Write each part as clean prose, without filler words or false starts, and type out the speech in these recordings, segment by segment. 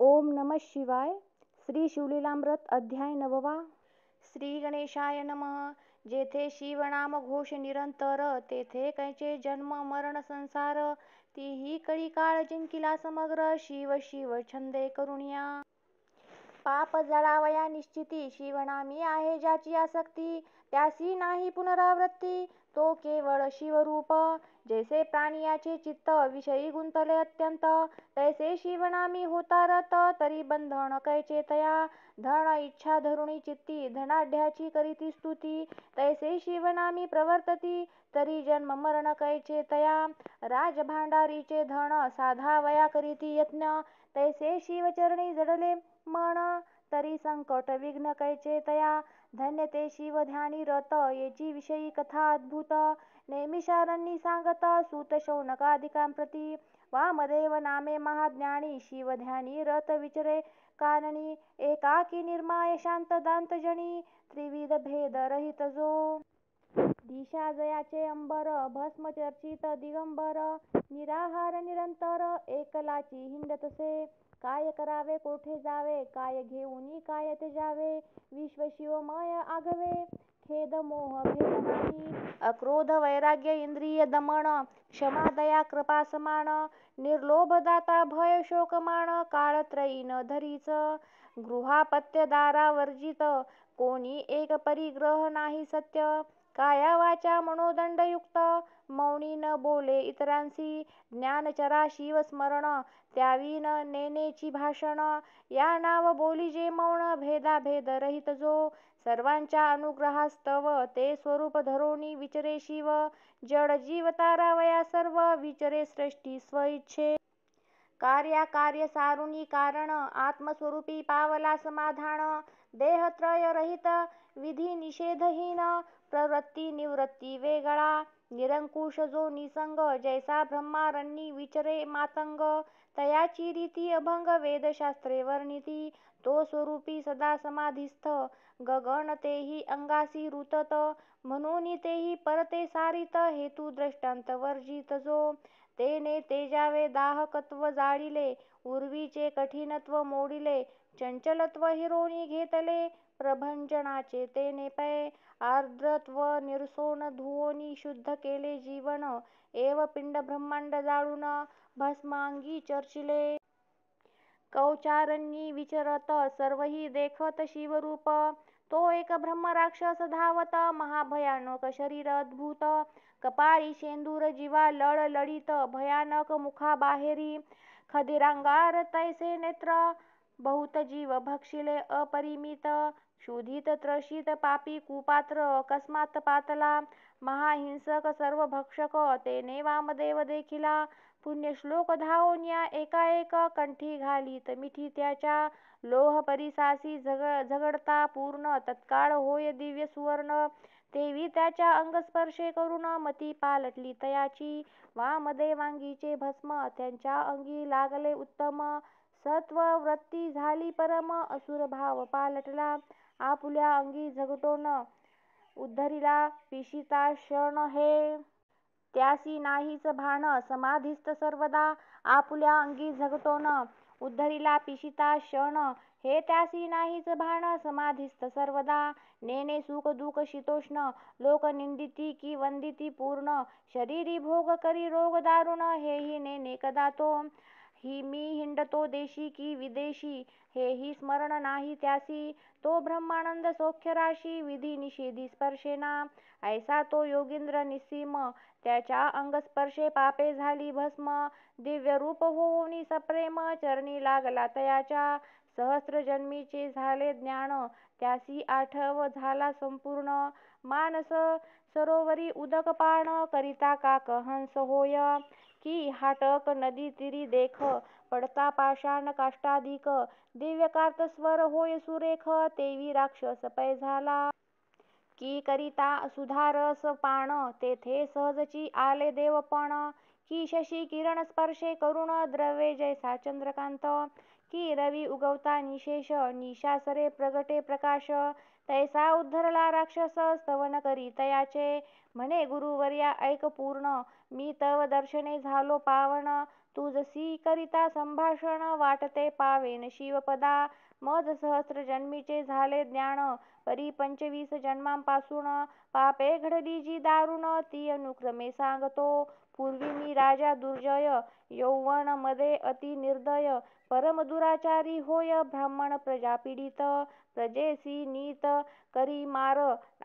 ओम नमः शिवाय. श्री शिवलीलामृत अध्याय 9. श्री गणेशाय नमः. जेथे शिवनाम घोष निरंतर, तेथे कैचे जन्म मरण संसार. तीही कळी काळ जिंकिला समग्र, शिव शिव छंदे करुणिया. पाप जळावया निश्चिती, शिवनामी आहे ज्याची आसक्ती. त्यासी नाही पुनरावृत्ती, तो केवळ शिवरूप. जैसे प्राणियाचे चित्त विषयी गुंतले अत्यंत, तैसे शिवनामी होता रत. तरी बंधन कैचे तया, धन इच्छा धरुणी चित्ती. धनाढ्याची करीती स्तुती, तैसे शिवनामी प्रवर्तती. तरी जन्म मरण कैचे तया, राजभांडारीचे धन. साधावया करीती यत्न, तैसे शिवचरणी जडले मन. तरी संकट विघ्न कैचे तया, धन्य ते शिवध्यानी रत. येची विषयी कथा अद्भुत, नैमिषारण्यी सांगत. सूत शौनकादिकांप्रती, वामदेव नामे महाज्ञानी. शिवध्यानी रत विचरे काननी, एकाकी निर्माय शांत दांतजनी. त्रिविध भेद रहित जो, दिशा जयाचे अंबर. भस्म चर्चित दिगंबर, निराहार निरंतर. एकलाची हिंडतसे, काय करावे कोठे जावे. काय घेऊनी काय त्याजावे, विश्व शिवमय आघवे. खेद मोह भेद नाही, अक्रोध वैराग्य इंद्रिय दमन. क्षमा दया कृपा समान, निर्लोभ दाता भय शोकमान. काळत्रयी न धरीच, गृहापत्य दारा वर्जित. कोणी एक परिग्रह नाही सत्य, काया वाचा मनोदंडयुक्त. मौनी न बोले इतरांसी, ज्ञानचरा शिवस्मरण. त्यावी न नेनेची भाषण, या नाव बोली जे मौन. भेदाभेद रहित जो, सर्वांच्या अनुग्रहास्तव. ते स्वरूप धरोनी विचरे शिव, जड जीव तारावया सर्व. विचरे सृष्टी स्वइच्छे, कार्याकार्य सारुनी कारण. आत्मस्वरूपी पावला समाधान, देहत्रय रहित विधी निषेधहीन. प्रवृत्ती निवृत्ती वेगळा, निरंकुश जो निसंग. जैसा ब्रह्मारण्यी विचरे मातंग, तयाची रीती अभंग. वेदशास्त्रे वर्णिती, तो स्वरूपी सदा समाधिस्थ. गगन तेही अंगासी रुतत, म्हणून तेही परते सारित. हेतू दृष्टांत वर्जित जो, तेने तेजावे दाहकत्व जाळिले. उर्वीचे कठिनत्व मोडिले, चंचलत्व हिरोनी घेतले. प्रभंजनाचे तेने पै, आर्द्रत्व निरसोन धुवोनी शुद्ध केले जीवन. एव पिंड ब्रह्मांड जाळून, भस्मांगी चर्चिले. कौचारण्यी विचरत, सर्वही देखत शिवरूप. तो एक ब्रह्म राक्षस धावत, महाभयानक शरीर अद्भुत. कपाळी शेंदूर जिवा लळलळीत, भयानक मुखा बाहेरी. खदिरांगार तैसे नेत्र, बहुत जीव भक्षिले अपरिमित. क्षुधित त्रसित पापी कुपात्र, अकस्मात पातला. महाहिंसक सर्व भक्षक, तेने वामदेव देखिला. पुण्यश्लोक धावोन्या एकाएक, कंठी घालीत मिठी त्याच्या. लोह परिसासी झगडता पूर्ण, तत्काळ होय दिव्य सुवर्ण. तेवी त्याच्या अंगस्पर्शे करून, मती पालटली तयाची. वामदेवांगीचे भस्म, त्यांच्या अंगी लागले उत्तम. सत्व वृत्ती झाली परम, असुर भाव पालटला. आपुल्या अंगी झगटोन, उद्धरिला पिशिताशण हे. त्यासी नाहीच भान, समाधिस्थ सर्वदा. आपुल्या अंगी झगटोन, उद्धरिला पिशिताशण हे. त्यासी नाहीच भान, समाधिस्थ सर्वदा. नेने सुख दुःख शीतोष्ण, लोक निंदिती की वंदिती पूर्ण. शरीरी भोग करी रोग दारुण, हेही नेने कदा तो. मी हिंडतो देशी की विदेशी, हेही स्मरण नाही त्यासी. तो ब्रह्मानंद सौख्यराशी, विधी निषेधी स्पर्शेना. ऐसा तो योगींद्र निस्सीम, त्याच्या अंगस्पर्शे पापे झाली भस्म. दिव्य रूप होऊनी सप्रेम, चरणी लागला तयाच्या. सहस्र जन्मीचे झाले ज्ञान, त्यासी आठव झाला संपूर्ण. मानस सरोवरी उदक पान, करिता काक हंस होय. की हाटक नदी तिरी देख, पडता पाषाण काष्टाधिक. दिव्य कार्तस्वर होय सुरेख, तेवी राक्षस पै झाला. की करिता सुधारस पान, तेथे सहजची आले देवपण. की शशी किरण स्पर्शे करुण, द्रवे जैसा चंद्रकांत. की रवी उगवता निशेष, निशासरे प्रगटे प्रकाश. तैसा उद्धरला राक्षस, स्तवन करी तयाचे. म्हणे गुरुवर्या ऐक पूर्ण, मी तव दर्शने झालो पावन. तुझसी करिता संभाषण वाटते पावेन शिवपदा. मज सहस्र जन्मीचे झाले ज्ञान परी 25 जन्मांपासून. पापे घडली जी दारुण ती अनुक्रमे सांगतो. पूर्वी मी राजा दुर्जय यौवन मध्ये अति निर्दय. परम दुराचारी होय ब्राह्मण प्रजा पीडित. प्रजेसी नीत करी मार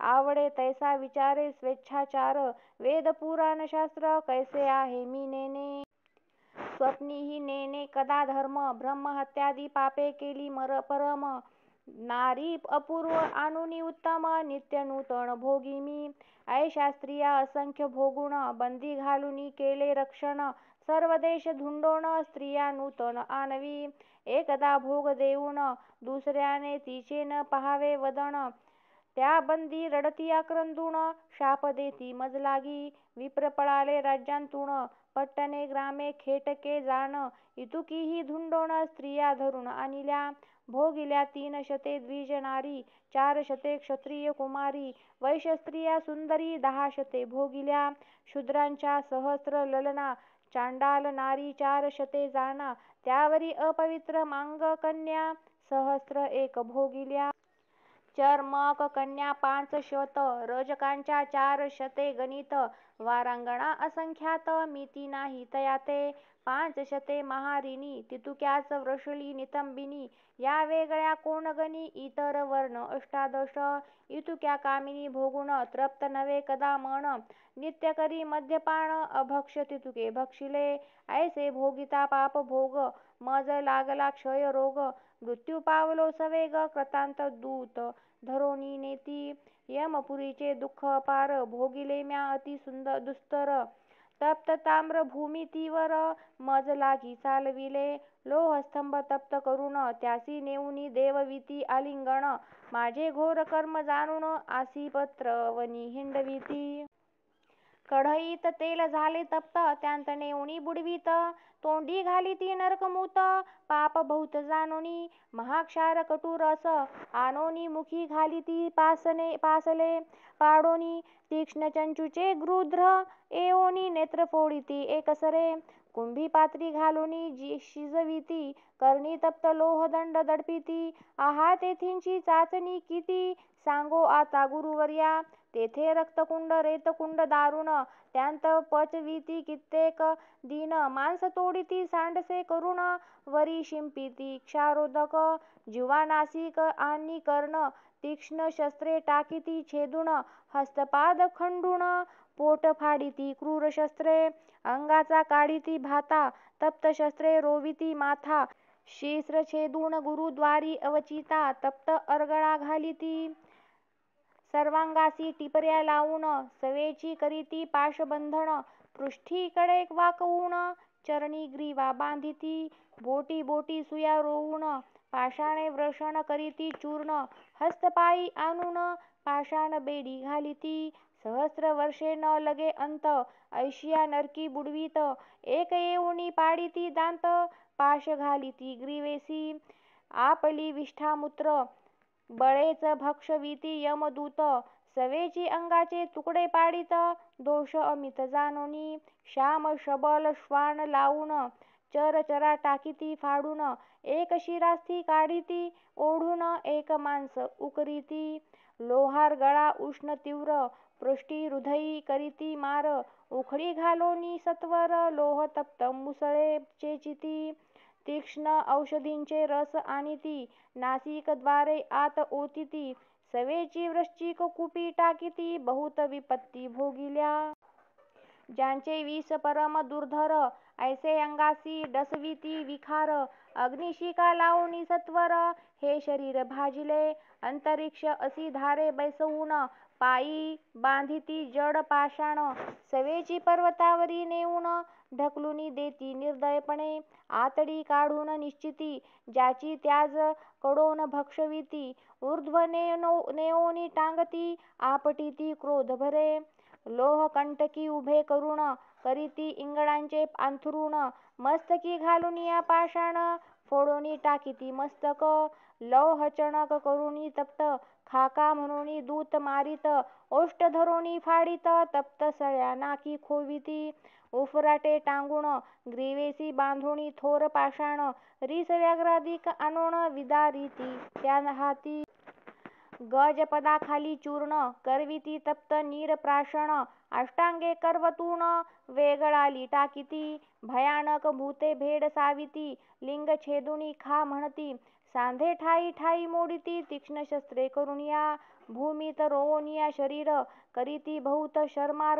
आवडे तैसा विचारे स्वेच्छाचार. वेद पुराण शास्त्र कैसे आहे मी नेने. स्वप्नीही नेने कदा धर्म. ब्रह्महत्यादी पापे केली परम. नारी अपूर्व आणुनी उत्तम नित्य नूतन भोगी मी. ऐशा स्त्रिया असंख्य भोगुण बंदी घालुनी केले रक्षण. सर्व देश धुंडोण स्त्रिया नूतन आणवी. एकदा भोग देऊन दुसऱ्याने तिचे न पहावे वदन. त्या बंदी रडती आक्रंदून शाप देती मज लागी. विप्र पळाले राज्यांतून पट्टणे ग्रामे खेटके जाण. इतुकीही धुंडोण स्त्रिया धरून आणिल्या. भोगिल्या 3 शते द्विज नारी 4 शते क्षत्रिय कुमारी. वैश्य स्त्रिया सुंदरी 10 शते भोगिल्या. शूद्रांच्या सहस्र ललना चांडाल नारी 4 शते जाना. त्यावरी अपवित्र मांग कन्या सहस्र 1 भोगिल्या. चर्मक कन्या 5 शत रजकांच्या 4 शते गणित. वारांगणा असंख्यात मिती नाही तयाते. 5 शते महारिणी तितुक्याच वृषली नितंबिनी. या वेगळ्या कोण गणी इतर वर्ण 18. इतुक्या कामिनी भोगुण तृप्त नव्हे कदा मन. नित्य करी मद्यपान अभक्ष तितुके भक्षिले. ऐसे भोगिता पाप भोग मज लागला क्षय रोग. मृत्यू पावलो सवेग कृतांत दूत धरोनी नेती. यमपुरीचे दुःख अपार भोगिले म्या अति दुस्तर. तप्त ताम्र भूमी तीवर मज लागी चालविले. लोहस्तंभ तप्त करून त्यासी नेऊनी देववीती आलिंगण. माझे घोर कर्म जाणून आसी पत्रवनी हिंडविती. कढईत तेल झाले तप्त त्यांत नेऊनी बुडवीत. तोंडी घालिती नरकमूत पाप बहुत जाणोनी. महाक्षार कटू रस आणोनी मुखी घालिती पासले पाडोनी. तीक्ष्ण चंचूचे गृध्र एवोनी नेत्र फोडिती एकसरे. कुंभी पात्री घालूनी शिजविती करणी तप्त लोहदंड दडपिती. आहा तेथींची चाचणी किती सांगो आता गुरुवर्या. तेथे रक्तकुंड रेतकुंड दारुण त्यांत पचविती कित्येक दिन. मांस तोडिती सांडसे करून वरी शिंपिती क्षारोदक. जिव्हा नासिक आणि कर्ण तीक्ष्ण शस्त्रे टाकीती छेदून. हस्तपाद खंडून पोट फाडिती क्रूर शस्त्रे. अंगाचा काढिती भाता तप्त शस्त्रे रोविती माथा. शिश्र छेदून गुरुद्वारी अवचिता तप्त अर्गळा घालिती. सर्वांगासी टिपऱ्या लावून सवेची करीती पाशबंधन. पृष्ठी कडे वाकवून चरणी ग्रीवा बांधिती. बोटी बोटी सुया रोवून पाषाणे वृषण करीती चूर्ण. हस्तपायी आणून पाषाण बेडी घालिती. सहस्र वर्षे न लगे अंत ऐशिया नरकी बुडवीत. एक येऊनी पाडिती दांत पाश घालिती ग्रीवेसी. आपली विष्ठामूत्र बळेच भक्षविती यमदूत. सवेची अंगाचे तुकडे पाडित दोष अमित जाणोनी. श्याम शबल श्वान लावून चरचरा टाकीती फाडून. एक शिरास्थी काढिती ओढून एक मांस उकरीती. लोहार गळा उष्ण तीव्र पृष्ठी हृदयी करीती मार. उखळी घालोनी सत्वर लोह तप्त मुसळे चेचिती. तीक्ष्ण औषधींचे रस आणिती नासिकद्वारे आत ओतिती. सवेची वृश्चिक कुपी टाकीती बहुत विपत्ती भोगिल्या. ज्यांचे विष परम दुर्धर ऐसे अंगासी डसविती विखार. अग्निशिखा लावूनी सत्वर हे शरीर भाजिले. अंतरिक्ष असी धारे बैसवून पायी बांधिती जड पाषाण. सवेची पर्वतावरी नेऊन ढकलूनी देती निर्दयपणे. आतडी काढून निश्चिती ज्याची त्याज कडोन भक्षविती. ऊर्ध्व नेओनी टांगती आपटिती क्रोध भरे. लोहकंटकी उभे करून करीती इंगळांचे अंथरूण. मस्तकी घालूनी पाषाण फोडोनी टाकीती मस्तक. लौहचणक करूनी तप्त खाका म्हणून दूत मारित. ओष्ठ धरोनी फाडित तप्त सळ्या नाकी खोविती. उफराटे टांगून ग्रीवेसी बांधुणी थोर पाषाण रीस व्याघ्राधिक आणून विदारिती त्या हाती गजपदाखाली चूर्ण करविती तप्त नीरप्राशन अष्टांगे करवतून वेगळाली टाकीती भयानक भूते भेड साविती लिंग छेदुनी खा म्हणती सांधे ठाई ठाई मोडिती तीक्ष्ण शस्त्रे करुणिया भूमीत रोवनिया शरीर करीती बहुत शर्मार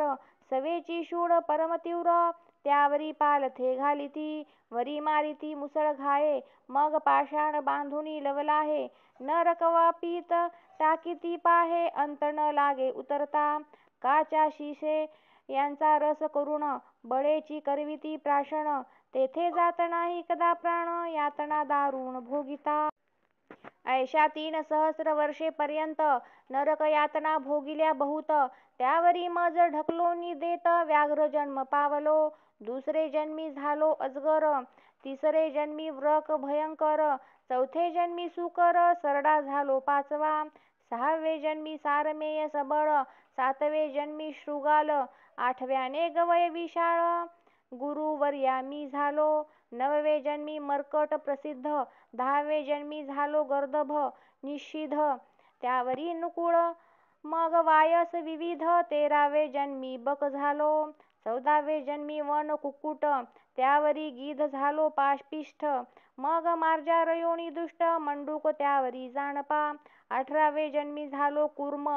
सवेची शूळ परमतीव्र त्यावरी पालथे घालिती वरी मारिती मुसळ घाये मग पाषाण बांधुनी लवलाहे न रकवापीत टाकीती पाहे अंत न लागे उतरता काच्या शिसे यांचा रस करुण बळेची करविती प्राशन तेथे जात नाही कदा प्राण यातना दारुण भोगिता ऐशा 3 सहस्र वर्षे पर्यंत नरक यातना भोगिल्या बहुत त्यावरी मज ढकलोनी देत व्याघ्र जन्म पावलो दुसरे जन्मी झालो अजगर तिसरे जन्मी व्रक भयंकर चौथे जन्मी सुकर सरडा झालो पाचवा सहावे जन्मी सारमेय सबळ सातवे जन्मी शृगाल आठव्याने गवय विशाळ गुरुवर्या मी झालो नववे जन्मी मर्कट प्रसिद्ध दहावे जन्मी झालो गर्दभ निषिध त्यावरी नुकुळ मग वायस विविध 13वे जन्मी बक झालो 14वे जन्मी वन कुक्कुट त्यावरी गीध झालो पापिष्ठ मग मार्जार योनी दुष्ट मंडूक त्यावरी जानपा 18वे जन्मी झालो कूर्म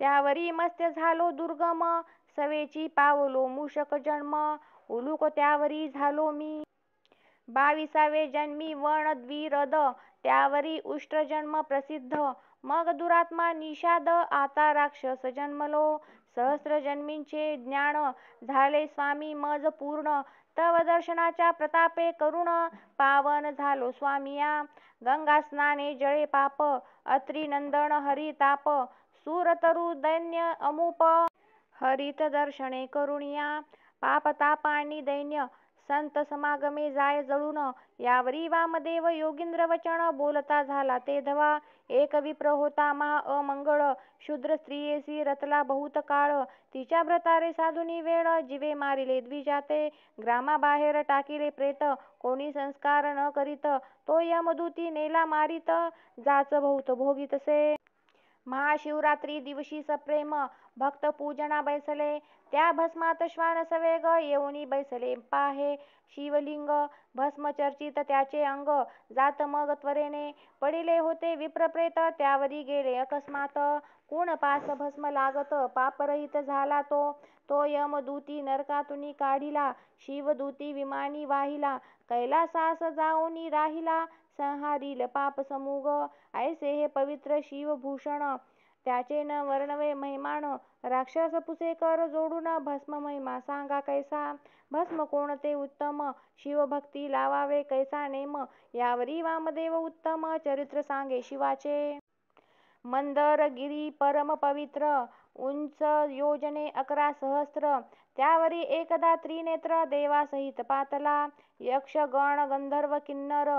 त्यावरी मत्स्य झालो दुर्गम सवेची पावलो मूषक जन्म उलूक त्यावरी झालो मी 22वे जन्मी वन द्विरद त्यावरी उष्ट्र जन्म प्रसिद्ध मग दुरात्मा निषाद आता राक्षस जन्मलो सहस्र जन्मींचे ज्ञान झाले स्वामी मज पूर्ण तव दर्शनाच्या प्रतापे करुण पावन झालो स्वामिया गंगा स्नाने जळे पाप अत्री नंदन हरिताप सूरतरु दैन्य अमूप हरित दर्शने करुणिया पापतापांनी दैन्य संत समागमे जाय जळून यावरी वामदेव योगींद्र वचन बोलता झाला ते धवा एक विप्र होता महा अमंगळ शूद्र स्त्रियेसी रतला बहुत काळ तिच्या व्रतारे साधुनी वेळ जीवे मारिले द्विजाते ग्रामाबाहेर टाकिले प्रेत कोणी संस्कार न करीत तो यमदूती नेला मारित जाच बहुत भोगीतसे महाशिवरात्री दिवशी सप्रेम भक्त पूजना बैसले त्या भस्मात श्वान सवेग येऊनी बैसले पाहे शिवलिंग भस्म चर्चित त्याचे अंग जात मग त्वरेने पडिले होते विप्रप्रेत त्यावरी गेले अकस्मात कोण पास भस्म लागत पापरहित झाला तो यमदूती नरकातुनी काढिला शिवदूती विमानी वाहिला कैलासास जाऊनी राहिला संहारील पाप समूग ऐसे हे पवित्र शिवभूषण त्याचे न वर्णवे महिमान राक्षस पुसेकर जोडून भस्म महिमा सांगा कैसा भस्म कोणते उत्तम शिवभक्ती लावावे कैसा नेम यावरी वामदेव उत्तम चरित्र सांगे शिवाचे मंदरगिरी परम पवित्र उंच योजने 11 सहस्र त्यावरी एकदा त्रिनेत्र देवासहित पातला यक्ष गण गंधर्व किन्नर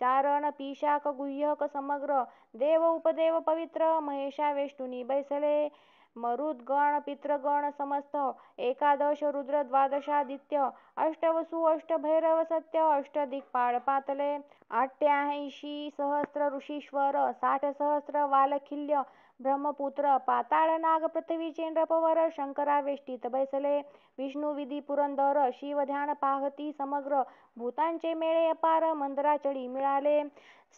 चारण पिशाक गुह्यक समग्र देव उपदेव पवित्र महेशावेष्टुनी बैसले मरुद्गण पितृगण समस्त 11 रुद्र 12 अष्टवसु अष्टभैरव सत्य अष्टदिक्पाळ पातले 88 सहस्र ऋषीश्वर 60 सहस्र वालखिल्य ब्रह्मपुत्र पाताळ नाग पृथ्वी चेंद्रपवर शंकरावेष्टीत बैसले विष्णू विधी पुरंदर शिव ध्यान पाहती समग्र भूतांचे मेळे अपार मंदराचळी मिळाले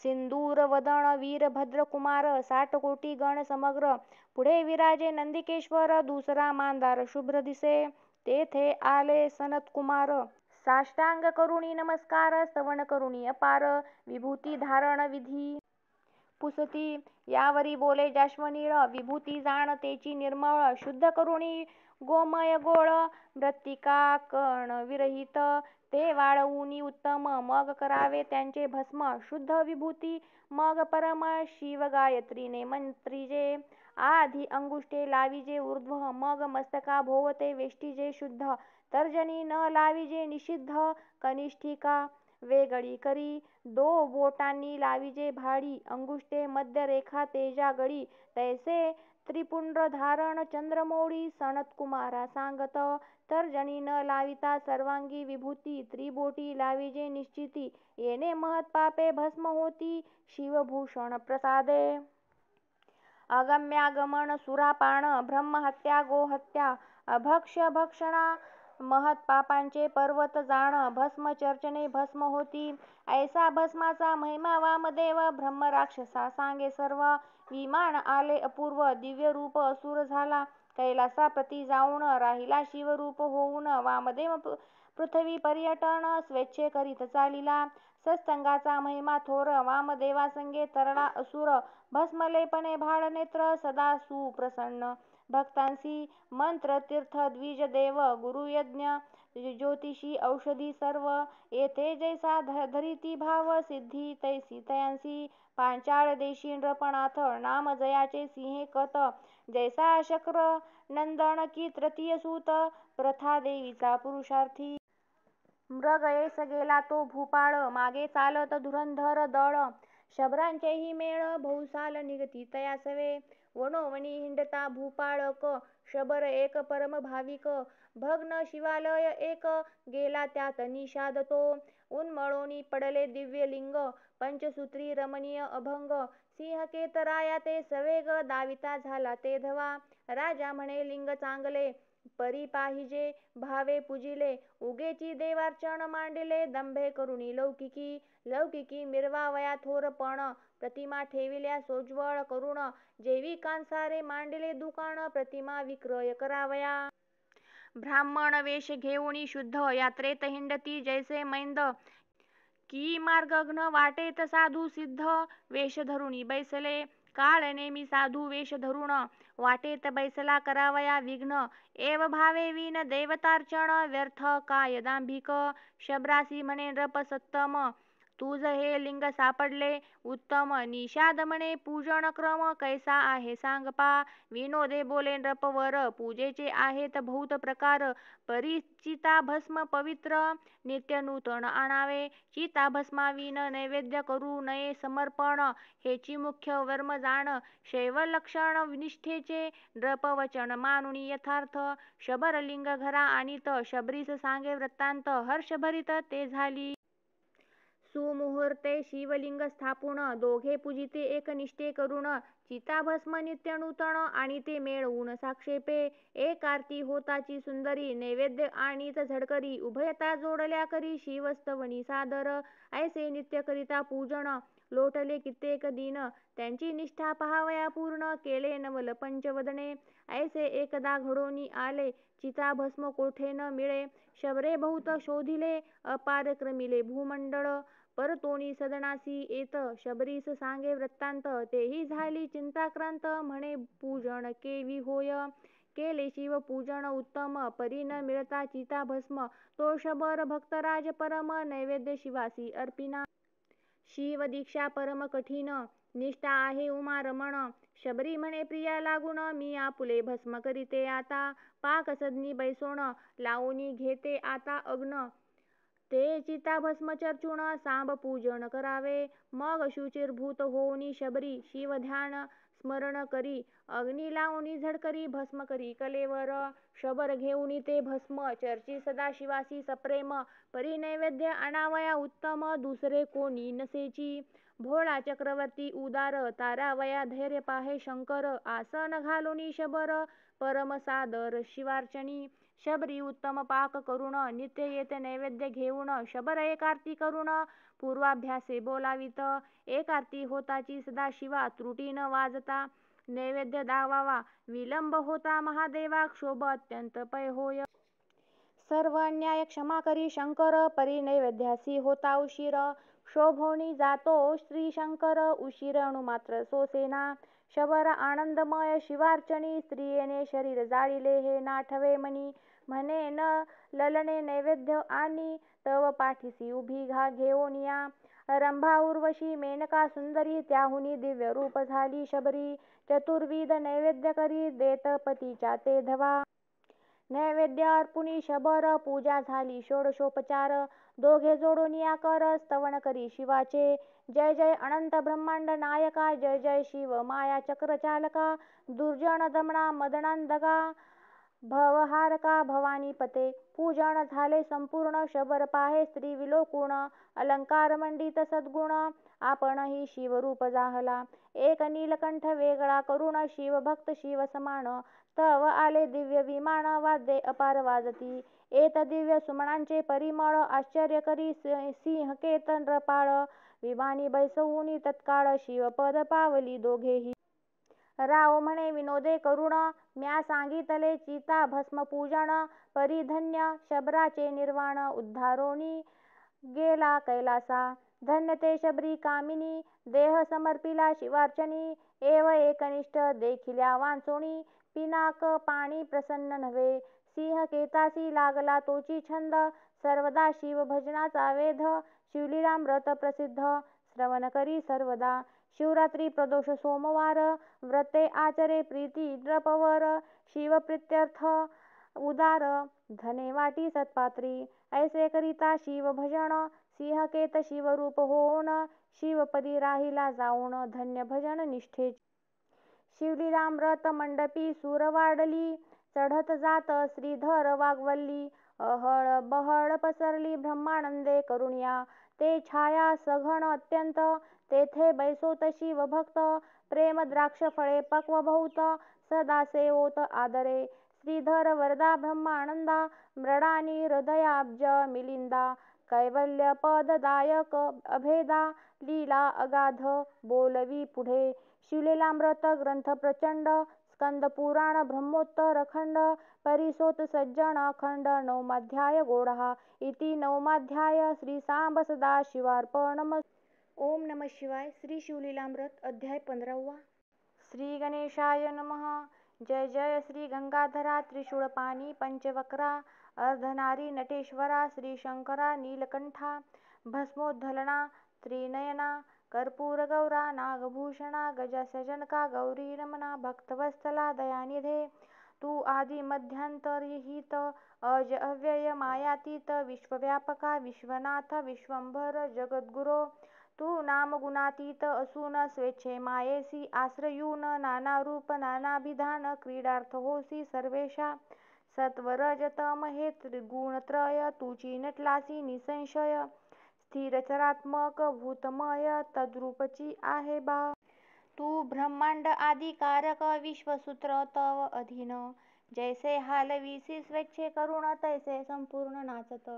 सिंदूर वदन वीरभद्र कुमार 60 कोटी गण समग्र पुढे विराजे नंदिकेश्वर दुसरा मांदार शुभ्र दिसे तेथे आले सनत कुमार साष्टांग करुणी नमस्कार स्तवन करुणी अपार विभूती धारण विधी पुसती यावरी बोले जाश्वनीळ विभूती जाण तेची निर्मळ शुद्ध करुणी गोमय गोळ मृत्तिका कण विरहित ते वाळवुनी उत्तम मग करावे त्यांचे भस्म शुद्ध विभूती मग परम शिव गायत्रीने मंत्रीजे आधी अंगुष्टे लाविजे ऊर्ध्व मग मस्तका भोवते वेष्टीजे शुद्ध तर्जनी न लाविजे निषिद्ध कनिष्ठिका वेगळी करी 2 बोटांनी लाविजे भाडी अंगुष्टे मध्य रेखा तेजा गळी तैसे त्रिपुंड धारण चंद्रमौळी सनत कुमारा सांगत तर्जनी न लाविता सर्वांगी विभूती त्रिबोटी लाविजे निश्चिती येणे महत पापे भस्म होती शिवभूषण प्रसादे अगम्यागमन सुरापान ब्रह्महत्या गोहत्या अभक्ष भक्षणा महत पापांचे पर्वत जाण भस्म चर्चने भस्म होती ऐसा भस्माचा महिमा वामदेव ब्रह्म राक्षसा सांगे सर्व विमान आले अपूर्व दिव्य रूप असुर झाला कैलासा प्रती जाऊन राहिला शिवरूप होऊन वामदेव पृथ्वी पर्यटन स्वेच्छे करीत चालिला सत्संगाचा महिमा थोर वामदेवा संगे तरला असुर भस्मलेपणे भाळ नेत्र सदा सुप्रसन्न भक्तांसी मंत्र तीर्थ द्विज देव गुरुयज्ञ ज्योतिषी औषधी सर्व येथे जैसा धरिती भाव सिद्धी तैसी तयांसी पांचाळ देशी नृपनाथ नाम जयाचे सिंहे कत जैसा शक्र नंदन की तृतीय सूत प्रथा देवीचा पुरुषार्थी मृग येस गेला तो भूपाळ मागे चालत धुरंधर दळ शबरांचेही मेळ बहुसाल निगती तयासवे वनोवनी हिंडता भूपाळक शबर एक परम भाविक भग्न शिवालय एक गेला त्यात निषाद तो उन्मळोनी पडले दिव्य लिंग पंचसूत्री रमणीय अभंग सिंहकेतराया ते सवेग दाविता झाला ते धवा राजा म्हणे लिंग चांगले परी पाहिजे भावे पूजिले उगेची देवार्चन मांडिले दंभे करुणी लौकिकी मिरवावया थोरपण प्रतिमा ठेविल्या सोज्वळ करुण जेवी कांसारे मांडिले दुकान प्रतिमा विक्रय करावया ब्राह्मण वेश घेऊनी शुद्ध यात्रेत हिंडती जैसे मैंद की मार्गघ्न वाटेत साधू सिद्ध वेश धरुणी बैसले काळ नेमी साधू वेश धरुण वाटेत बैसला करावया विघ्न एव भावे विन देवतार्चन व्यर्थ काय दांभिक शबरासी म्हणे नृप सत्तम तुझ हे लिंग सापडले उत्तम निषाद म्हणे पूजन क्रम कैसा आहे सांग पा विनोदे बोले नृपवर पूजेचे आहेत बहुत प्रकार परिचिता भस्म पवित्र नित्य नूतन आणावे चिता भस्माविन नैवेद्य करू नये समर्पण हेची मुख्य वर्म जाण शैव लक्षण निष्ठेचे नृपवचन मानुनी यथार्थ शबरलिंग घरा आणीत शबरीस सांगे वृत्तांत हर्षभरित ते झाली सुमुहूर्ते शिवलिंग स्थापून दोघे पूजिते एकनिष्ठे करून चिताभस्म नित्य नूतन आणि ते मेळवून साक्षेपे एक आरती होताची सुंदरी नैवेद्य आणीत झडकरी उभयता जोडल्या करी शिवस्तवनी सादर ऐसे नित्य करिता पूजन लोटले कित्येक दिन त्यांची निष्ठा पहावया पूर्ण केले नवल पंचवदने ऐसे एकदा घडोनी आले चिताभस्म कोठे न मिळे शबरे बहुत शोधिले अपार क्रमिले भूमंडळ परतोणी सदनासी येत शबरीस सांगे वृत्तांत तेही झाली चिंताक्रांत म्हणे पूजन केवी होय केले शिव पूजन उत्तम परी न मिळता चिताभस्म तो शबर भक्तराज परम नैवेद्य शिवासी अर्पिना शिव दीक्षा परम कठीण निष्ठा आहे उमा रमण शबरी म्हणे प्रिया लागून मी आपुले भस्म करीते आता पाक सदनी बैसोण लावूनी घेते आता अग्न ते चिता भस्म चर्चून सांब पूजन करावे मग शुचिरभूत होऊनी शबरी शिव ध्यान स्मरण करी अग्नी लावूनी झडकरी भस्म करी कलेवर शबर घेऊनी ते भस्म चर्ची सदाशिवासी सप्रेम परी नैवेद्य आणावया उत्तम दुसरे कोणी नसेची भोळा चक्रवर्ती उदार तारावया धैर्य पाहे शंकर आसन घालूनी शबर परम सादर शिवार्चनी शबरी उत्तम पाक करुण नित्य येते नैवेद्य घेऊन शबर एक आरती करुण पूर्वाभ्यासे बोलावित एक आरती होताची सदाशिवा त्रुटी न वाजता नैवेद्य दावावा विलंब होता महादेवा क्षोभ अत्यंत पय होय सर्व अन्याय क्षमा करी शंकर परी नैवेद्यासी होता उशीर क्षोभोनी जातो श्री शंकर उशीर अणुमात्र सोसेना शबर आनंदमय शिवार्चनी स्त्रियेने शरीर जाळिले हे नाठवे मनी म्हणे न ललने नैवेद्य आणि तव पाठीसी उभी घा घेऊनिया रंभा उर्वशी मेनका सुंदरी त्याहुनी दिव्य रूप झाली शबरी चतुर्विध नैवेद्य करी देत पतीच्या ते धवा नैवेद्य अर्पुनी शबर पूजा झाली षोडशोपचार दोघे जोडून या कर स्तवन करी शिवाचे जय जय अनंत ब्रह्मांड नायका जय जय शिव माया चक्र चालका दुर्जन दमना मदनांदगा भवहारका भवानी पते पूजन झाले संपूर्ण शबर पाहे स्त्री विलोकुण अलंकार मंडित सद्गुण आपणही शिवरूप जाहला एक नीलकंठ वेगळा करुण शिवभक्त शिव समान तव आले दिव्य विमान वाद्ये अपार वाजती एत दिव्य सुमनांचे परिमळ आश्चर्य करी सिंह केतन रपाळ विमानी बैसवूनी तत्काळ शिवपद पावली दोघेही राव म्हणे विनोदे करुण म्या सांगितले चिता भस्म पूजन परिधन्य शबराचे निर्वाण उद्धारोनी गेला कैलासा धन्य ते शबरी कामिनी देह समर्पिला शिवार्चनी एव एकनिष्ठ देखिल्या वांचोणी पिनाक पाणी प्रसन्न नव्हे सिंह केतासी लागला तोची छंद सर्वदा शिव भजनाचा वेध शिवलीलामृत प्रसिद्ध श्रवण करी सर्वदा शिवरात्री प्रदोष सोमवार व्रते आचरे प्रीती नृपवर शिवप्रीत्यर्थ उदार धने वाटी सत्पात्री ऐसे करिता शिव भजन सिंहकेत शिवरूप होऊन शिवपदी राहिला जाऊन धन्य भजन निष्ठे शिवलीलामृत मंडपी सूर वाढली चढत जात श्रीधर वाग्वल्ली अहळ बहळ पसरली ब्रह्मानंदे करुणिया ते छाया सघन अत्यंत तेथे बैसोत शिवभक्त प्रेम द्राक्ष फळे पक्व बहुत सदा सेवोत आदरे श्रीधर वरदा ब्रह्मानंदा मृडानी हृदयाब्ज मिलिंदा कैवल्य पददायक अभेदा लीला अगाध बोलवी पुढे शिवलीलामृत ग्रंथ प्रचंड स्कंद पुराण ब्रह्मोत्तर खंड परिसोत सज्जन अखंड नवमाध्याय गोडहा इति नवमाध्याय श्री सांब सदाशिवार्पणमस्तु. ओम नमः शिवाय. श्री शिवलीलामृत अध्याय 15वा. श्री गणेशाय नमः. जय जय श्री गंगाधरा त्रिशूळपाणी पंचवक्रा अर्धनारी नटेश्वरा श्री शंकरा नीलकंठा भस्मोद्धलना त्रिनयना कर्पूर गौरा नागभूषणा गजसजनका गौरी रमणा भक्तवत्सला दयानिधे तू आदि मध्यांतरहित अज अव्यय मायातीत विश्वव्यापका विश्वनाथ विश्वंभर जगद्गुरो तू नामगुणातीत असून स्वेच्छे मायेसी आश्रयून नाना रूप नानाभिधान क्रीडार्थ होसी सर्वेशा सत्वरजतम हे त्रिगुणत्रय तुची नटलासी निसंशय स्थिरचरात्मक भूतमय तद्रूपची आहे बा तू ब्रह्मांड आदिकारक विश्वसूत्र तव अधीन जैसे हालविसी स्वेच्छे करुण तैसे संपूर्ण नाचत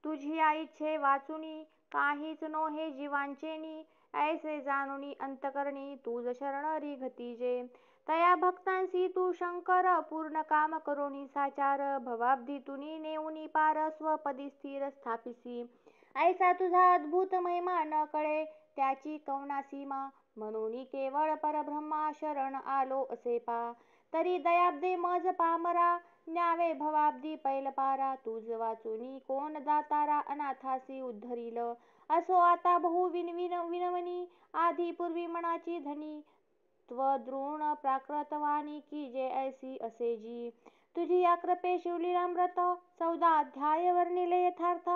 तुझी इच्छे वाचुनी काहीच नो हे जीवांचेनी ऐसे जाणुनी अंतकरणी तुझ शरण घतीजे तया भक्तांसी तू शंकर पूर्ण काम करोनी साचार भवाब्धीतुनी नेऊनी पार स्वपदी स्थिर स्थापिसी ऐसा तुझा अद्भुत महिमा न कळे त्याची कवना सीमा म्हणून केवळ परब्रह्मा शरण आलो असे पा तरी दयाब्दे मज पामरा न्यावे भवाब्दी पैलपारा तुझ वाचुनी कोण दातारा अनाथासी उद्धरिल असो आता बहु विनवनी आधी पूर्वी मनाची धनी त्वदृण प्राकृतवाणी की जे ऐसी असे जी तुझी या कृपे शिवलीलामृत 14 अध्याय वर्णिले यथार्थ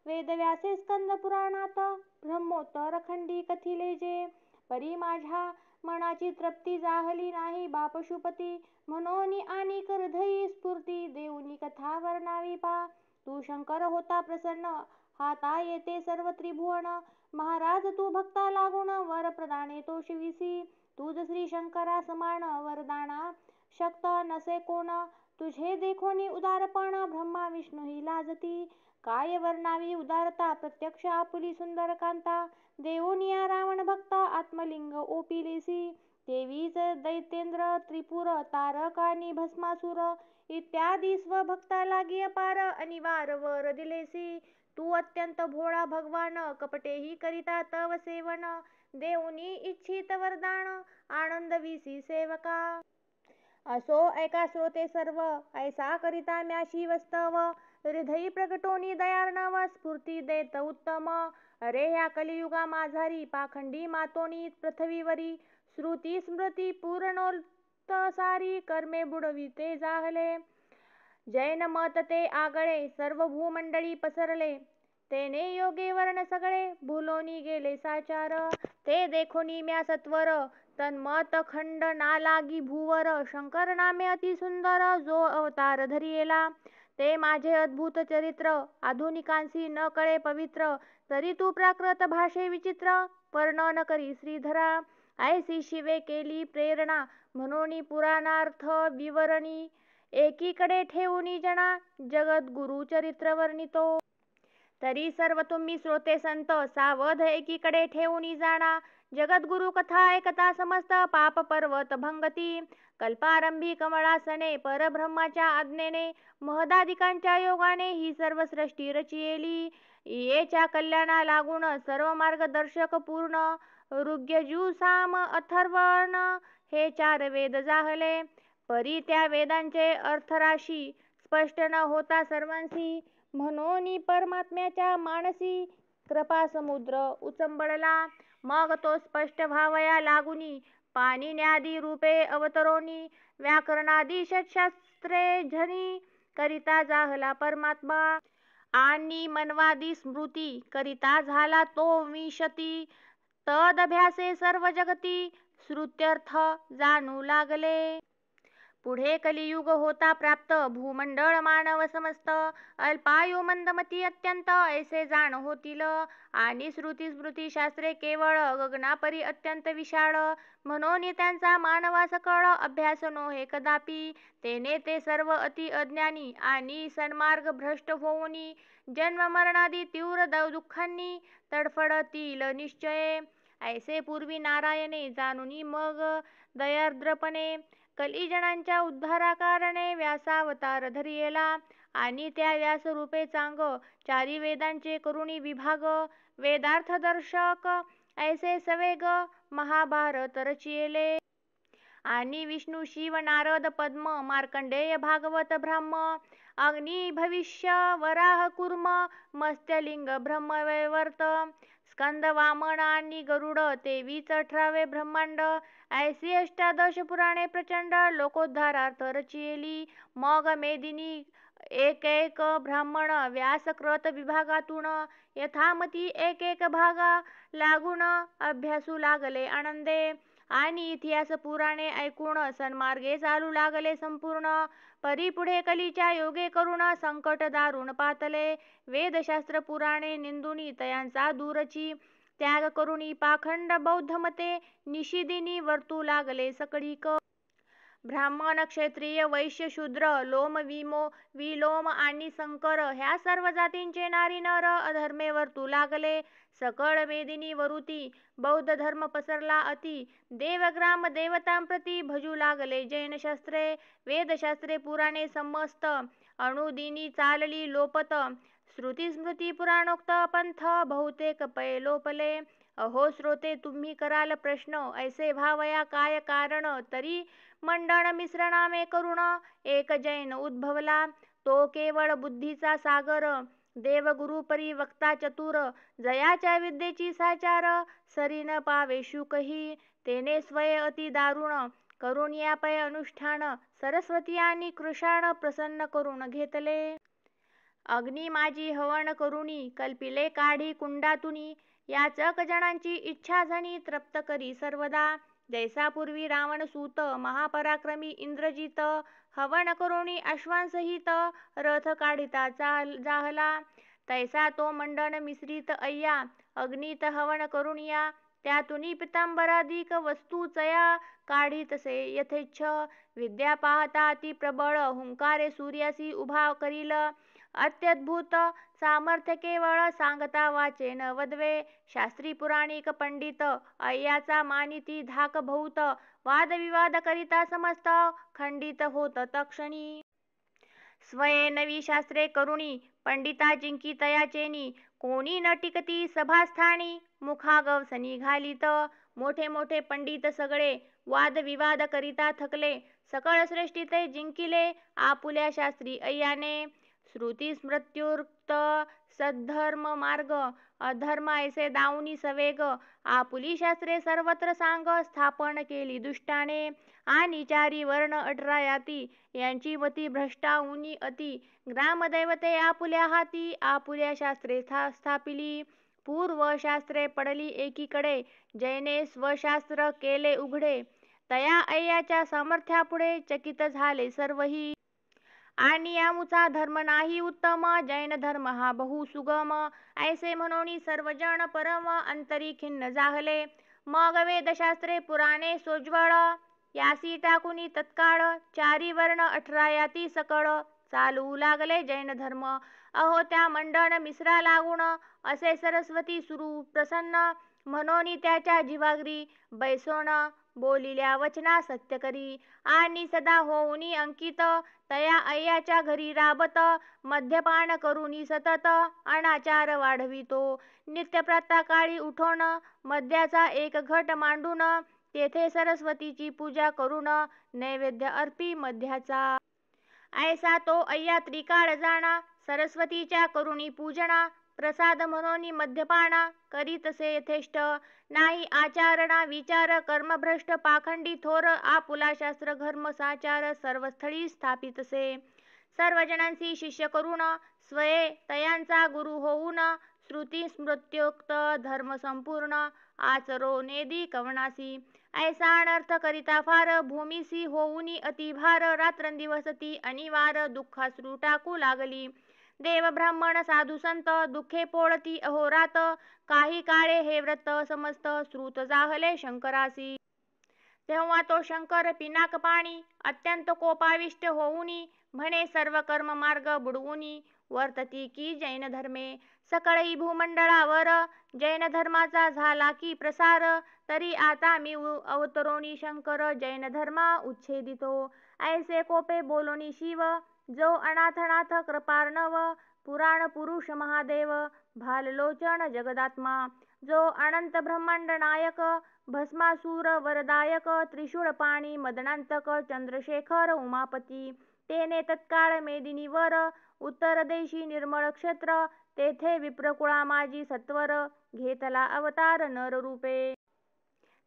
वेदव्यासे स्कंद पुराणात ब्रह्मोत्तर खंडी कथिले जे परी माझ्या मनाची तृप्ती जाहली नाही बापशुपती म्हणून आणि हृदयी स्फूर्ती देऊनी कथा वर्णावी पा तू शंकर होता प्रसन्न हाता येते सर्व त्रिभुवन महाराज तू भक्ता लागून वर प्रदाने तो शिविसी तुझ श्री शंकरा समान वरदाना शक्त नसे कोण तुझे देखोनी उदारपण ब्रह्मा विष्णू ही लाजती काय वर्णावी उदारता प्रत्यक्ष आपुली सुंदर कांता देवोनिया रावण भक्ता आत्मलिंग ओपिलेसी देवीच दैतेंद्र त्रिपुर तारक आणि भस्मासुर इत्यादी स्वभक्ता लागी अपार अनिवार वर दिलेसी तू अत्यंत भोळा भगवान कपटेही करिता तव सेवन देऊनी इच्छित वरदान आनंद विसी सेवका असो ऐका श्रोते सर्व ऐसा करिता म्या शिवस्तव हृदयी प्रगटोनी दयार्णव स्फूर्ती देत उत्तम अरे ह्या कलियुगा माझारी पाखंडी मातोनी पृथ्वीवरी श्रुती स्मृती पूर्णोत्त सारी कर्मे बुडविते जाहले जैन मत ते आगळे सर्व भूमंडळी पसरले. तेने योगे वर्ण सगळे भुलोनी गेले साचार. ते देखोनी म्या सत्वर तन्मत खंड ना लागी भूवर. शंकर नामे अति सुंदर जो अवतार धरियेला. ते माझे अद्भुत चरित्र आधुनिकांसी न कळे पवित्र. तरी तू प्राकृत भाषे विचित्र वर्णन करी श्रीधरा. ऐसी शिवे केली प्रेरणा म्हणून पुराणार्थ विवरणी. एकीकडे ठेवूनी जना जगद्गुरु चरित्र वर्णितो. तरी सर्व तुम्ही श्रोते संत सावध एकीकडे ठेवूनी जाणा. जगद्गुरु कथा ऐकता समस्त पाप पर्वत भंगती. कल्पारंभी कमळासने परब्रह्माच्या आज्ञेने महदादिकांच्या योगाने ही सर्व सृष्टी रचियेली. येच्या कल्याणा लागून सर्व मार्गदर्शक पूर्ण. ऋग्यजु साम अथर्वण हे 4 वेद जाहले. परी त्या वेदांचे अर्थराशी स्पष्ट न होता सर्वांसी. म्हणून परमात्म्याच्या मानसी कृपा समुद्र उचंबळला. मग तो स्पष्ट व्हावया लागुनी पाणिन्यादी रूपे अवतरोनी. व्याकरणादी षटशास्त्रे झनी करिता जाहला परमात्मा. आणि मनवादी स्मृती करिता झाला तो विशती. तदभ्यासे सर्व जगती श्रुत्यर्थ जाणू लागले. पुढे कलियुग होता प्राप्त भूमंडळ मानव समस्त. अल्पायु मंदमती अत्यंत ऐसे जाण होतील. आणि श्रुती स्मृती शास्त्रे केवळ गगनापरी अत्यंत विशाळ. म्हणून त्यांचा मानवा सकळ अभ्यास नोहे कदापि. तेने ते सर्व अति अज्ञानी आणि सन्मार्ग भ्रष्ट होऊनी जन्म मरणादी तीव्र दुःखांनी तडफडतील निश्चये. ऐसे पूर्वी नारायणे जाणूनी मग दयार्द्रपणे कलिजनांच्या उद्धाराकारणे व्यासावतार धरियेला. आणि त्या व्यासरूपे चांग 4 वेदांचे करुणी विभाग. वेदार्थदर्शक ऐसे सवेग महाभारत रचियेले. आणि विष्णू शिव नारद पद्म मार्कंडेय भागवत ब्राह्म अग्नी भविष्य वराह कुर्म मत्स्यलिंग ब्रह्मवैवर्त स्कंद वामन आणि गरुड 23-18 ब्रह्मांड. ऐसी 18 पुराणे प्रचंड लोकोद्धारार्थ रचियेली. मग मेदिनी एक ब्राह्मण व्यासकृत विभागातून यथामती एक भागा लागून अभ्यासू लागले आनंदे. आणि इतिहास पुराणे ऐकून सन्मार्गे चालू लागले संपूर्ण. परी पुढे कलीच्या योगे करून संकट दारुण पातले. वेदशास्त्र पुराणे निंदुनी तयांचा दूरची त्याग करुणी पाखंड बौद्ध मते निशिदिनी वर्तू लागले सकळीक. ब्राह्मण क्षत्रिय वैश्य शूद्र लोम विलोम आणि संकर ह्या सर्व जातींचे नारी नर अधर्मे वर्तू लागले. सकळ मेदिनी वरुती बौद्ध धर्म पसरला अति. देवग्राम देवतांप्रती भजू लागले जैन शास्त्रे. वेदशास्त्रे पुराणे समस्त अणुदिनी चालली लोपत. श्रुती स्मृती पुराणोक्त पंथ बहुतेक पै लोपले. अहो श्रोते तुम्ही कराल प्रश्न ऐसे भावया काय कारण. तरी मंडन मिश्रनामे करुण एक जैन उद्भवला. तो केवळ बुद्धीचा सागर देवगुरु परी वक्ता चतुर. जयाच्या विद्येची साचार सरी न पावे शुकही. तेने स्वय अति दारुण करून या पै अनुष्ठान सरस्वती आणि कृषाण प्रसन्न करून घेतले. अग्नी माझी हवन करुणी कल्पिले काढी कुंडातुनी. याचक जनांची इच्छा झणी तृप्त करी सर्वदा. जैसा पूर्वी रावण सूत महापराक्रमी इंद्रजित हवन करुणी अश्वांसहित रथ काढिता जाहला. तैसा तो मंडन मिश्रित अय्या अग्नीत हवन करुणिया. त्यातुनी पितांबराधिक वस्तू चया काढितसे यथेच्छ. विद्या पाहता अति प्रबळ हुंकारे सूर्यासी उभा करील. अत्यद्भुत सामर्थ्य केवळ सांगता वाचे न वदवे. शास्त्री पुराणिक पंडित अय्याचा मानिती धाक बहुत. वादविवाद करिता समस्त खंडित होत तक्षणी. स्वये नवी शास्त्रे करुणी पंडिता जिंकी तयाचेनी. कोणी न टिकती सभास्थानी मुखागवसनी घालीत. मोठे मोठे पंडित सगळे वादविवाद करिता थकले. सकळ सृष्टी ते जिंकिले आपुल्या शास्त्री अय्याने. श्रुती स्मृत्यूर युक्त सद्धर्म मार्ग अधर्म ऐसे दावनी सवेग आपुली शास्त्रे सर्वत्र सांग स्थापन केली दुष्टाने आणि 4 वर्ण 18 याती यांची मती भ्रष्टा उनी अति ग्रामदैवते आपुल्या हाती आपुल्या शास्त्रे स्थापिली पूर्व शास्त्रे पडली एकीकडे जैने स्वशास्त्र केले उघडे तया अय्याच्या सामर्थ्यापुढे चकित झाले सर्वही आणि आमुचा धर्म नाही उत्तम जैन धर्म हा बहु सुगम ऐसे म्हणून सर्वजण परम अंतरी खिन्न जाहले मग वेदशास्त्रे पुराणे सोज्वळ यासी टाकुनी तत्काळ 4 वर्ण 18 याती सकळ चालू लागले जैन धर्म अहो त्या मंडन मिश्रा लागून असे सरस्वती सुरू प्रसन्न म्हणून त्याच्या जिवाग्री बैसोन बोलिल्या वचना सत्य करी आणि सदा होऊनी अंकित तया अय्याच्या घरी राबत मद्यपान करुनी सतत अनाचार वाढवितो नित्य प्रातःकाळी उठून मद्याचा एक घट मांडून तेथे सरस्वतीची पूजा करून नैवेद्य अर्पी मद्याचा ऐसा तो अय्या त्रिकाळ जाणा सरस्वतीच्या करुणी पूजना प्रसाद म्हणून मद्यपाना करीतसे यथेष्ट नाही आचारणा विचार कर्मभ्रष्ट पाखंडी थोर आपुला शास्त्र धर्म साचार सर्वस्थळी स्थापितसे सर्वजणांशी शिष्य करून स्वये तयांचा गुरु होऊन श्रुती स्मृत्योक्त धर्म संपूर्ण आचरो नेदी कवनासी ऐसा अनर्थ करिता फार भूमीसी होऊनी अतिभार रात्रंदिवस ती अनिवार दुःखाश्रू टाकू लागली देव ब्राह्मण साधू संत दुःखे पोळती अहोरात काही काळे हे व्रत समस्त श्रुत जाहले शंकरासी तेव्हा तो शंकर पिनाक पाणी अत्यंत कोपाविष्ट होऊनी म्हणे सर्व कर्म मार्ग बुडवूनी वर्तती की जैन धर्मे सकळी भूमंडळावर जैन धर्माचा झाला की प्रसार तरी आता मी अवतरोनी शंकर जैन धर्मा उच्छेदितो ऐसे कोपे बोलोनी शिव जो अनाथनाथ कृपार्णव पुराण पुरुष महादेव भाललोचन जगदात्मा जो अनंत ब्रह्मांड नायक भस्मासूर वरदायक त्रिशूळ पाणी मदनांतक चंद्रशेखर उमापती तेने तत्काळ मेदिनीवर उत्तर देशी निर्मळ क्षेत्र तेथे विप्रकुळा माझी सत्वर घेतला अवतार नररूपे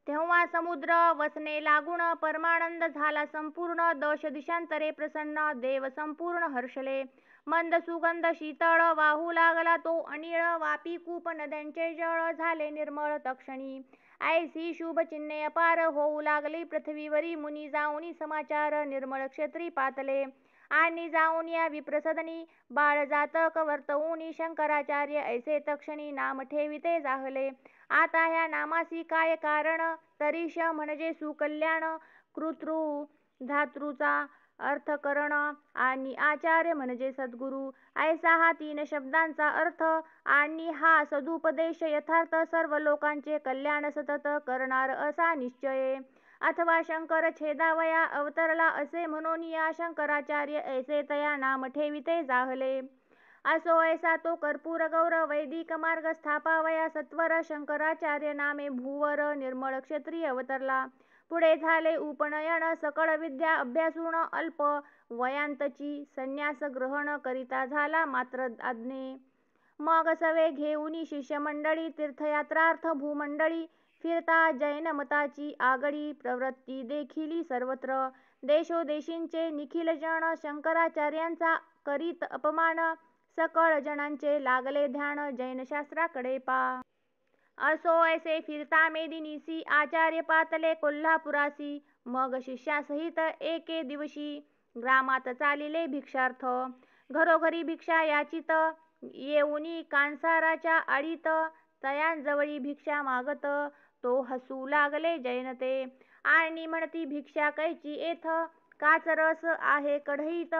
तेव्हा समुद्र वसने लागून परमानंद झाला संपूर्ण दश दिशांतरे प्रसन्न देव संपूर्ण हर्षले मंद सुगंध शीतळ वाहू लागला तो अनिळ वापी कूप नद्यांचे जळ झाले निर्मळ तक्षणी ऐसी शुभ चिन्हे अपार होऊ लागली पृथ्वीवरी मुनी जाऊनी समाचार निर्मळ क्षेत्री पातले आणि जाऊन या विप्रसदनी बाळ जातक वर्तवूनी शंकराचार्य ऐसे तक्षणी नाम ठेविते जाहले आता ह्या नामासी काय कारण तरीश म्हणजे सुकल्याण कृतृ धातृचा अर्थकरण आणि आचार्य म्हणजे सद्गुरु ऐसा हा 3 शब्दांचा अर्थ आणि हा सदुपदेश यथार्थ सर्व लोकांचे कल्याण सतत करणार असा निश्चय अथवा शंकर छेदावया अवतरला असे म्हणून या शंकराचार्य ऐसे तया नाम ठेविते जाहले असो ऐसा तो कर्पूर गौर वैदिक मार्ग स्थापावया सत्वर शंकराचार्य नामे भूवर निर्मळ क्षेत्री अवतरला पुढे झाले उपनयन सकळ विद्या अभ्यासून अल्प वयांतची संन्यास ग्रहण करिता झाला मात्र आज्ञे मग सवे घेऊनी शिष्यमंडळी तीर्थयात्रार्थ भूमंडळी फिरता जैन मताची आगडी प्रवृत्ती देखिली सर्वत्र देशोदेशींचे निखिल जन शंकराचार्यांचा करीत अपमान सकळ जणांचे लागले ध्यान जैनशास्त्राकडे पा असो ऐसे फिरता मेदिनीसी आचार्य पातले कोल्हापुरासी मग शिष्यासहित एके दिवशी ग्रामात चालिले भिक्षार्थ घरोघरी भिक्षा याचित येऊनी कांसाराच्या आडीत तयांजवळी भिक्षा मागत तो हसू लागले जैनते आणि म्हणती भिक्षा कैची येथ काचरस आहे कढईत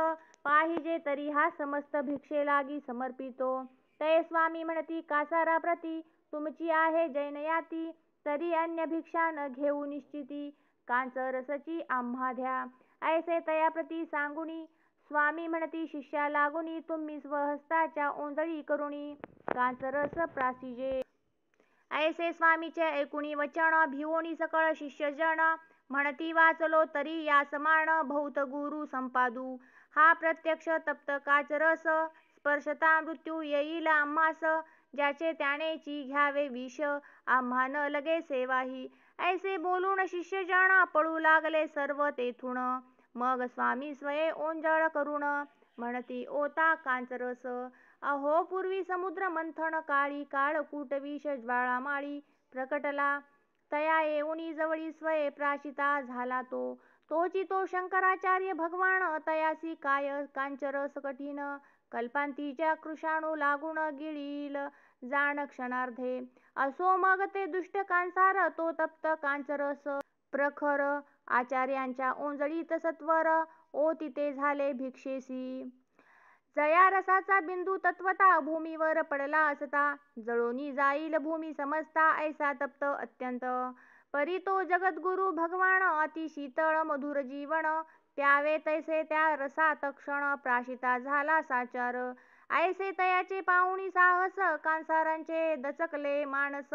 पाहिजे तरी हा समस्त भिक्षे लागी समर्पितो ते स्वामी म्हणती कासाराप्रती तुमची आहे जैनयाती तरी अन्य भिक्षा न घेऊ निश्चिती कांचरसची आम्हा द्या ऐसे तयाप्रती सांगुनी स्वामी म्हणती शिष्या लागुनी तुम्ही स्वहस्ताच्या ओंजळी करुणी कांचरस प्रासिजे ऐसे स्वामीचे ऐकुणी वचन भिवोनी सकळ शिष्यजन म्हणती वाचलो तरी या समान भौत गुरु संपादू हा प्रत्यक्ष तप्त काचरस स्पर्शता मृत्यू येईल आम्हास, ज्याचे त्यानेची घ्यावे विष, आम्हा न लगे सेवाही. ऐसे बोलून शिष्यजण पळू लागले सर्व तेथून. मग स्वामी स्वये ओंजळ करून म्हणती ओता कांचरस. अहो पूर्वी समुद्र मंथन काळी, काळकूट विष ज्वाळामाळी प्रकटला, तया येऊनी जवळी स्वये प्राशिता झाला तो. तोची तो शंकराचार्य भगवान, तयासी काय कांचरस कठीण, कल्पांतीच्या कृषाणू लागून गिळील जाण क्षणार्धे. असो मग ते दुष्ट कांसार, तो तप्त कांचरस प्रखर, आचार्यांच्या ओंजळीत सत्वर, ओतिते झाले भिक्षेसी. जया रसाचा बिंदू तत्वता भूमीवर पडला असता, जळोनी जाईल भूमी समजता, ऐसा तप्त अत्यंत. परी तो जगद्गुरु भगवान, अति शीतळ मधुर जीवन, प्यावे तैसे त्या रसात क्षण, प्राशिता झाला साचार. ऐसे तयाचे पाहुणी साहस, कांसारांचे दचकले मानस,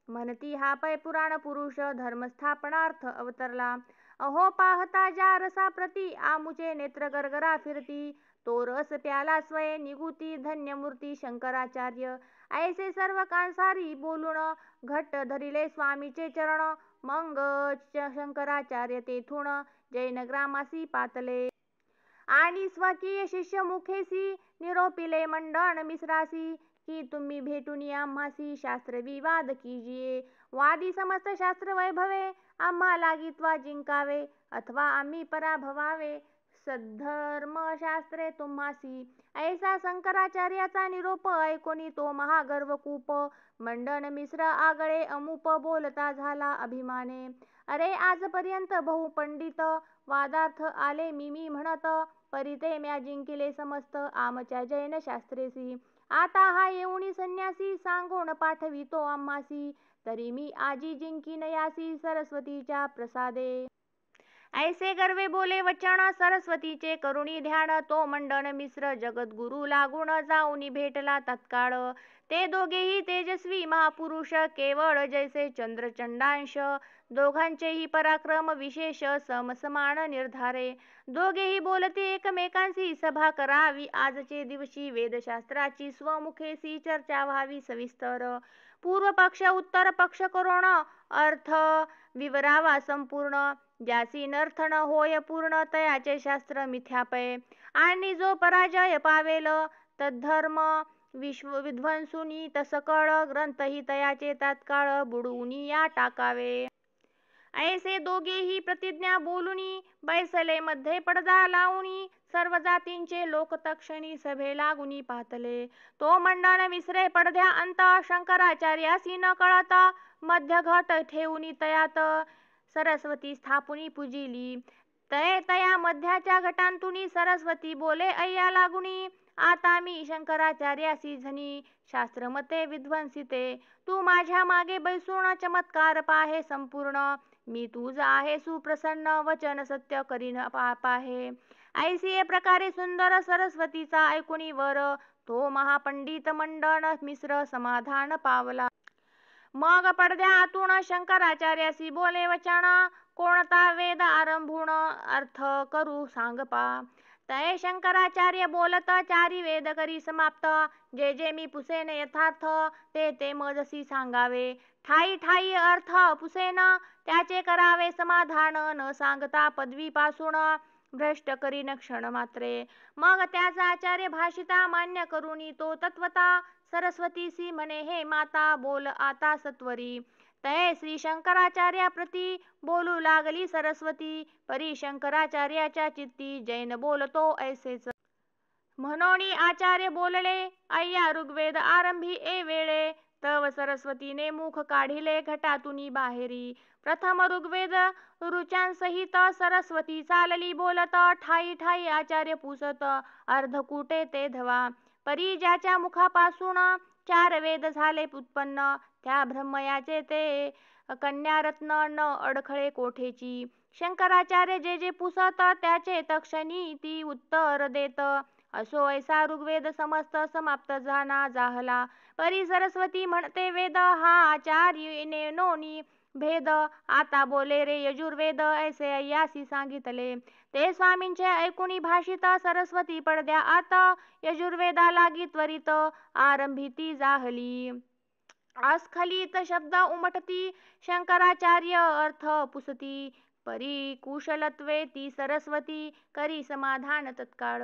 म्हणती हा पै पुराण पुरुष, धर्मस्थापनार्थ अवतरला. अहो पाहता ज्या रसाप्रती, आमुचे नेत्र गरगरा फिरती, तो रस प्याला स्वये निगुती, धन्यमूर्ती शंकराचार्य. ऐसे सर्व कांसारी बोलून घट्ट धरिले स्वामीचे चरण, मग शंकराचार्य तेथून जैनग्रामासी पातले. आणि स्वकीय शिष्य मुखेसी निरोपिले मंडन मिश्रासी, की तुम्ही भेटून आम्हासी शास्त्र विवाद कीजिये. वादी समस्त शास्त्र वैभवे, आम्हा लागित्वा जिंकावे, अथवा आम्ही पराभवावे, सद्धर्मशास्त्रे तुम्हासी. ऐसा शंकराचार्याचा निरोप ऐकोनी तो महागर्वकूप, मंडन मिश्र आगळे अमुप, बोलता झाला अभिमाने. अरे आजपर्यंत बहुपंडित वादार्थ आले मी म्हणत, परी ते म्या जिंकिले समस्त आमच्या जैन शास्त्रेसी. आता हा येऊनी संन्यासी, सांगून पाठवितो आम्हासी, तरी मी आजी जिंकीन यासी सरस्वतीच्या प्रसादे. ऐसे गर्वे बोले वचन, सरस्वतीचे करुणी ध्यान, तो मंडन मिश्र जगद्गुरु लागून जाऊनी भेटला तत्काळ. ते दोघेही तेजस्वी महापुरुष, केवळ जैसे चंद्रचंडांश, दोघांचेही पराक्रम विशेष समसमान निर्धारे. दोघेही बोलते एकमेकांशी, सभा करावी आजचे दिवशी, वेदशास्त्राची स्वमुखेसी चर्चा व्हावी सविस्तर. पूर्व पक्ष उत्तर पक्ष करून अर्थ विवरावा संपूर्ण, ज्यासी नर्थ न होय पूर्ण, तयाचे शास्त्र मिथ्यापय. आणि जो पराजय पावेल, तद्धर्म विध्वंसुनी तसकळ, ग्रंथही तयाचे तात्काळ बुडवूनी या टाकावे. ऐसे दोघेही प्रतिज्ञा बोलुनी, बैसले मध्ये पडदा लावूनी, सर्व जातींचे लोक तक्षणी सभे लागुनी पाहतले. तो मंडन मिश्रे पडद्या अंत, शंकराचार्यासी न कळत, मध्य घट ठेवूनी तयात सरस्वती स्थापुनी पुजिली. तया मध्याच्या घटांतुनी सरस्वती बोले अय्या लागुनी, आता मी शंकराचार्यासी झनी, शास्त्रमते विध्वंसिते. तू माझ्या मागे बैसून चमत्कार पाहे संपूर्ण, मी तुझ आहे सुप्रसन्न, वचन सत्य करीन पाहे. ऐसी प्रकारे सुंदर सरस्वतीचा ऐकुनी वर, तो महापंडित मंडन मिश्र समाधान पावला. मग पडद्या आतून शंकराचार्यासी बोले वचन, कोणता वेद आरंभून अर्थ करू सांग पा. तय शंकराचार्य बोलत, चारी वेद करी समाप्त, जे जे मी पुसेन यथार्थ, ते ते मजसी सांगावे. ठाई ठाई अर्थ पुसेन, त्याचे करावे समाधान, न सांगता पदवीपासून भ्रष्ट करीन क्षण मात्रे. मग त्याचा आचार्य भाषिता मान्य करुनी, तो तत्वता सरस्वतीसी म्हणे हे माता, बोल आता सत्वरी. तय श्री शंकराचार्या प्रती बोलू लागली सरस्वती, परी शंकराचार्याच्या चित्ती जैन बोलतो ऐसेच. म्हणोनी आचार्य बोलले, अय्या ऋग्वेद आरंभी ए वेळे, तव सरस्वतीने मुख काढिले घटातुनी बाहेरी. प्रथम ऋग्वेद ऋचांसहित सरस्वती चालली बोलत, ठाई ठाई आचार्य पुसत, अर्धकुटे ते धवा. परी ज्याच्या मुखापासून चार वेद झाले उत्पन्न, त्या ब्रह्मयाचे ते कन्यारत्न, न अडखळे कोठेची. शंकराचार्य जे जे पुसत, त्याचे तक्षणी ती उत्तर देत. असो ऐसा ऋग्वेद समस्त समाप्त जाना जाहला. परी सरस्वती म्हणते वेद हा आचार्य नेनोनी, भेद आता बोले रे यजुर्वेद ऐसे अय्यासी सांगितले. ते स्वामींचे ऐकुनी भाषित सरस्वती पडद्या आता यजुर्वेदा लागी त्वरित आरंभिती जाहली. अस्खलित शब्द उमटती शंकराचार्य अर्थ पुसती. परी कुशलत्वे ती सरस्वती करी समाधान तत्काळ.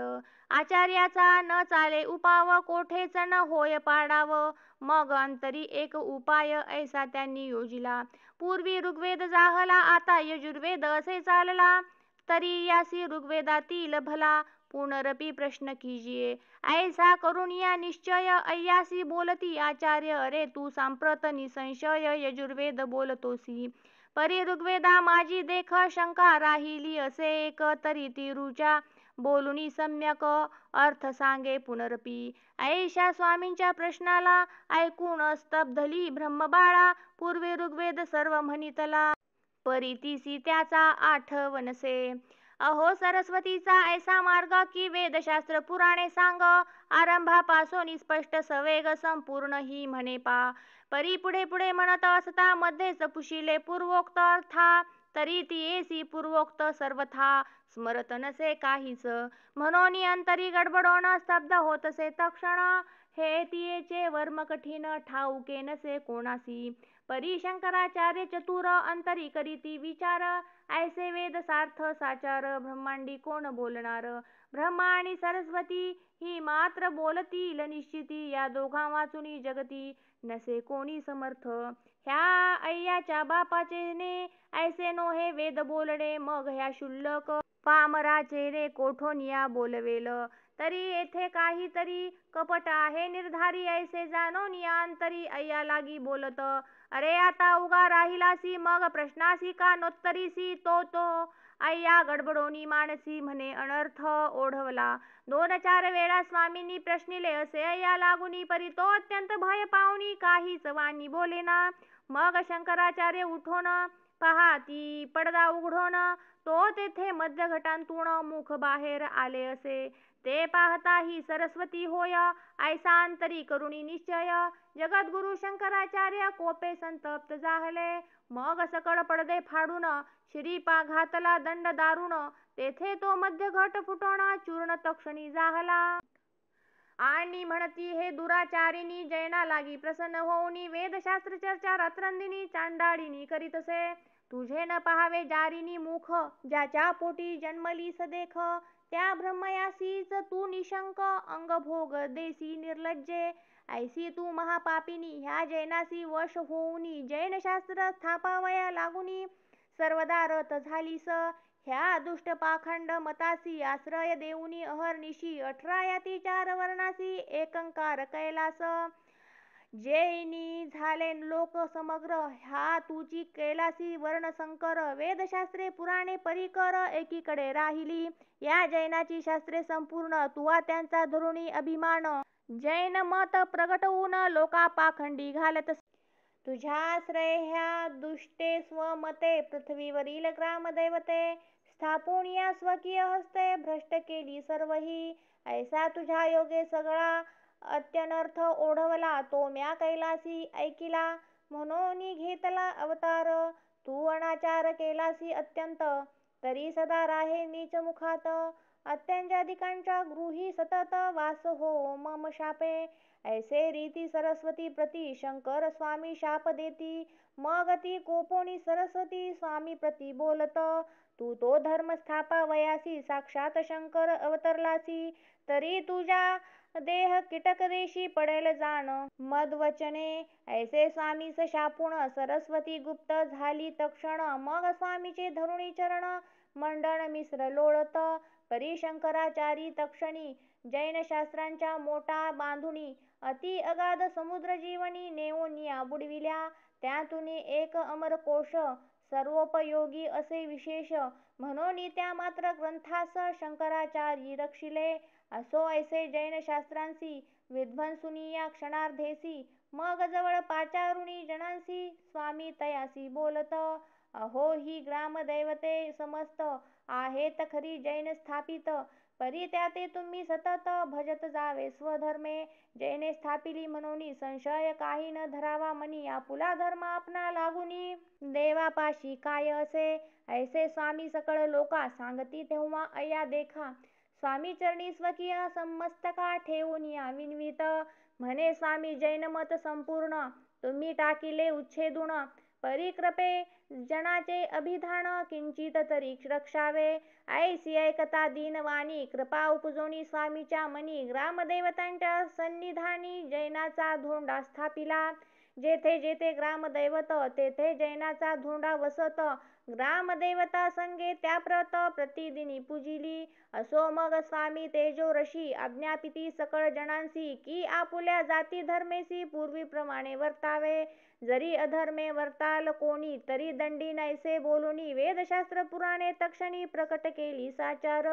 आचार्याचा न चाले उपाव कोठेच न होय पाडाव. मग अंतरी एक उपाय ऐसा त्यांनी योजिला. पूर्वी ऋग्वेद जाहला आता यजुर्वेद असे चालला. तरी यासी ऋग्वेदातील भला पुनरपि प्रश्न कीजिये. ऐसा करून या निश्चय अय्यासी बोलती आचार्य अरे तू सांप्रत निसंशय यजुर्वेद बोलतोसी. परी ऋग्वेदा माझी देख शंका राहिली असे एक तरी ती ऋचा बोलुनी सम्यक अर्थ सांगे पुनरपि. ऐशा स्वामींच्या प्रश्नाला ऐकून स्तब्धली ब्रह्मबाळा. पूर्वी ऋग्वेद सर्व म्हणितला परीतीसी त्याचा आठवनसे. अहो सरस्वतीचा ऐसा मार्ग की वेदशास्त्र पुराणे सांग. आरंभापासून स्पष्ट सवेग संपूर्ण ही म्हणे पा. परी पुढे पुढे म्हणत असता मध्येच पुशिले पूर्वोक्त अर्था. तरी ती येसी पूर्वोक्त सर्वथा स्मरत नसे काहीच. म्हणून अंतरी गडबडोन स्तब्ध होतसे तक्षण. हे तियेचे वर्म कठीण ठाऊके नसे कोणासी. परी शंकराचार्य चतुर अंतरी करीती विचार. ऐसे वेद सार्थ साचार ब्रह्मांडी कोण बोलणार. ब्रह्मा आणि सरस्वती ही मात्र बोलतील निश्चिती. या दोघा वाचुनी जगती नसे कोणी समर्थ. ह्या अय्याच्या बापाचे ने ऐसे नो हे वेद बोलणे. मग ह्या शुल्लक पामराचे ने कोठोनिया बोलवेल. तरी येथे काहीतरी कपट आहे निर्धारी ऐसे जाणून या अंतरी अय्या लागी बोलत. अरे आता उगा राहिलासी मग प्रश्नासी का नोत्तरीसी. तो अय्या गडबडोनी मानसी म्हणे अनर्थ ओढवला. 2-4 वेळा स्वामींनी प्रश्निले असे अय्या लागुनी. परी तो अत्यंत भय पावनी काहीच वाणी बोलेना. मग शंकराचार्य उठोन पहा ती पडदा उघडोन तो तेथे मध्य घटांतून मुख बाहेर आले असे. ते पाहता ही सरस्वती होय ऐसा अंतरी करुणी निश्चय. जगद्गुरु शंकराचार्य कोपे संतप्त जाहले. मग सकळ पडदे फाडून श्रीपा घातला दंड दारुण. तेथे तो मध्य घट फुटोन चूर्ण तक्षणी जाहला. आणि म्हणती हे दुराचारिणी जैना लागी प्रसन्न होऊनी वेदशास्त्र चर्चा रात्रंदिनी चांडाळिनी करीतसे. तुझे न पहावे जारिनी मुख ज्याच्या पोटी जन्मली सदेख. त्या ब्रह्मयासीच तू निशंक अंगभोग देसी निर्लज्जे. ऐसी तू महापापिनी ह्या जैनासी वश होऊनी जैन शास्त्र स्थापावया लागुनी सर्वदा रत झालीस. ह्या दुष्ट पाखंड मतासी आश्रय देऊनी अहर्निशी 18 याती 4 वर्णासी एकंकार कैलास. जैनी झाले लोक समग्र ह्या तुची कैलासी वर्णसंकर. वेदशास्त्रे पुराणे परिकर एकीकडे राहिली. या जैनाची शास्त्रे संपूर्ण तुवा त्यांचा धरुणी अभिमान. जैन मत प्रगटवून लोका पाखंडी घालत. तुझ्याश्रय ह्या दुष्टे स्वमते पृथ्वीवरील ग्रामदैवते स्थापून या स्वकीय हस्ते भ्रष्ट केली सर्वही. ऐसा तुझ्या योगे सगळा अत्यनर्थ ओढवला तो म्या कैलासी ऐकिला. म्हणून घेतला अवतार तू अनाचार केलासी अत्यंत. तरी सदा राहे नीच मुखात. अत्यंजाधिकांच्या गृही सतत वास हो मम शापे. ऐसे रीती सरस्वती प्रती शंकर स्वामी शाप देती. मग ती कोपोनी सरस्वती स्वामी प्रती बोलत. तू तो धर्म स्थापावयासी साक्षात शंकर अवतरलासी. तरी तुझ्या देह कीटक देशी पडेल जाण. मदवचने ऐसे स्वामीस शापून सरस्वती गुप्त झाली तक्षण. मग स्वामीचे धरुणी चरण मंडन मिश्र लोळत. परी शंकराचारी तक्षणी जैन शास्त्रांच्या मोठा बांधुनी अति अगाध समुद्र जीवनी नेऊनिया बुडविल्या. त्यातून एक अमरकोश सर्वोपयोगी असे विशेष. म्हणून त्या मात्र ग्रंथास शंकराचार्यी रक्षिले. असो ऐसे जैन शास्त्रांसी विध्वंसुनी या क्षणार्धेसी. मग जवळ पाचारुणी जनांसी स्वामी तयासी बोलत. अहो ही ग्रामदैवते समस्त आहेत खरी जैन स्थापित. परी त्या ते तुम्ही सतत भजत जावे स्वधर्मे. जैने स्थापिली म्हणून संशय काही न धरावा मनी. आपुला धर्म आपणा लागुनी देवापाशी काय असे. ऐसे स्वामी सकळ लोका सांगती तेव्हा अय्या देखा. स्वामी चरणी स्वकीय समस्तका ठेवूनिया विनवित. म्हणे स्वामी जैनमत संपूर्ण तुम्ही टाकिले उच्छेदून. परिकृपे जनाचे अभिधान किंचित तरी रक्षावे. ऐसी ऐकता दीनवाणी कृपा उपजोनी स्वामीच्या मनी. ग्रामदेवतांच्या सन्निधानी जैनाचा धोंडा स्थापिला. जेथे जेथे ग्रामदैवत तेथे जैनाचा धोंडा वसत. ग्रामदेवता संगे त्या प्रत प्रतिदिनी पूजिली. असो मग स्वामी तेजोरशी आज्ञापिती सकळ जनांसी. की आपुल्या जाती धर्मेसी पूर्वीप्रमाणे वर्तावे. जरी अधर्मे वर्ताल कोणी तरी दंडी नैसे बोलुनी. वेदशास्त्र पुराणे तक्षणी प्रकट केली साचार.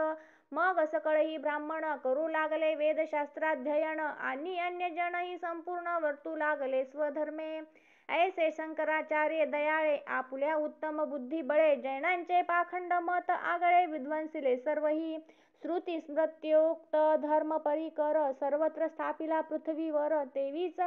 मग सकळही ब्राह्मण करू लागले वेदशास्त्राध्ययन. आणि अन्य जनही संपूर्ण वर्तू लागले स्वधर्मे. ऐसे शंकराचार्य दयाळे आपुल्या उत्तम बुद्धी बळे. जैनांचे पाखंड मत आगळे विध्वंसिले सर्वही. श्रुती स्मृत्योक्त धर्म परिकर सर्वत्र स्थापिला पृथ्वीवर. तेवीच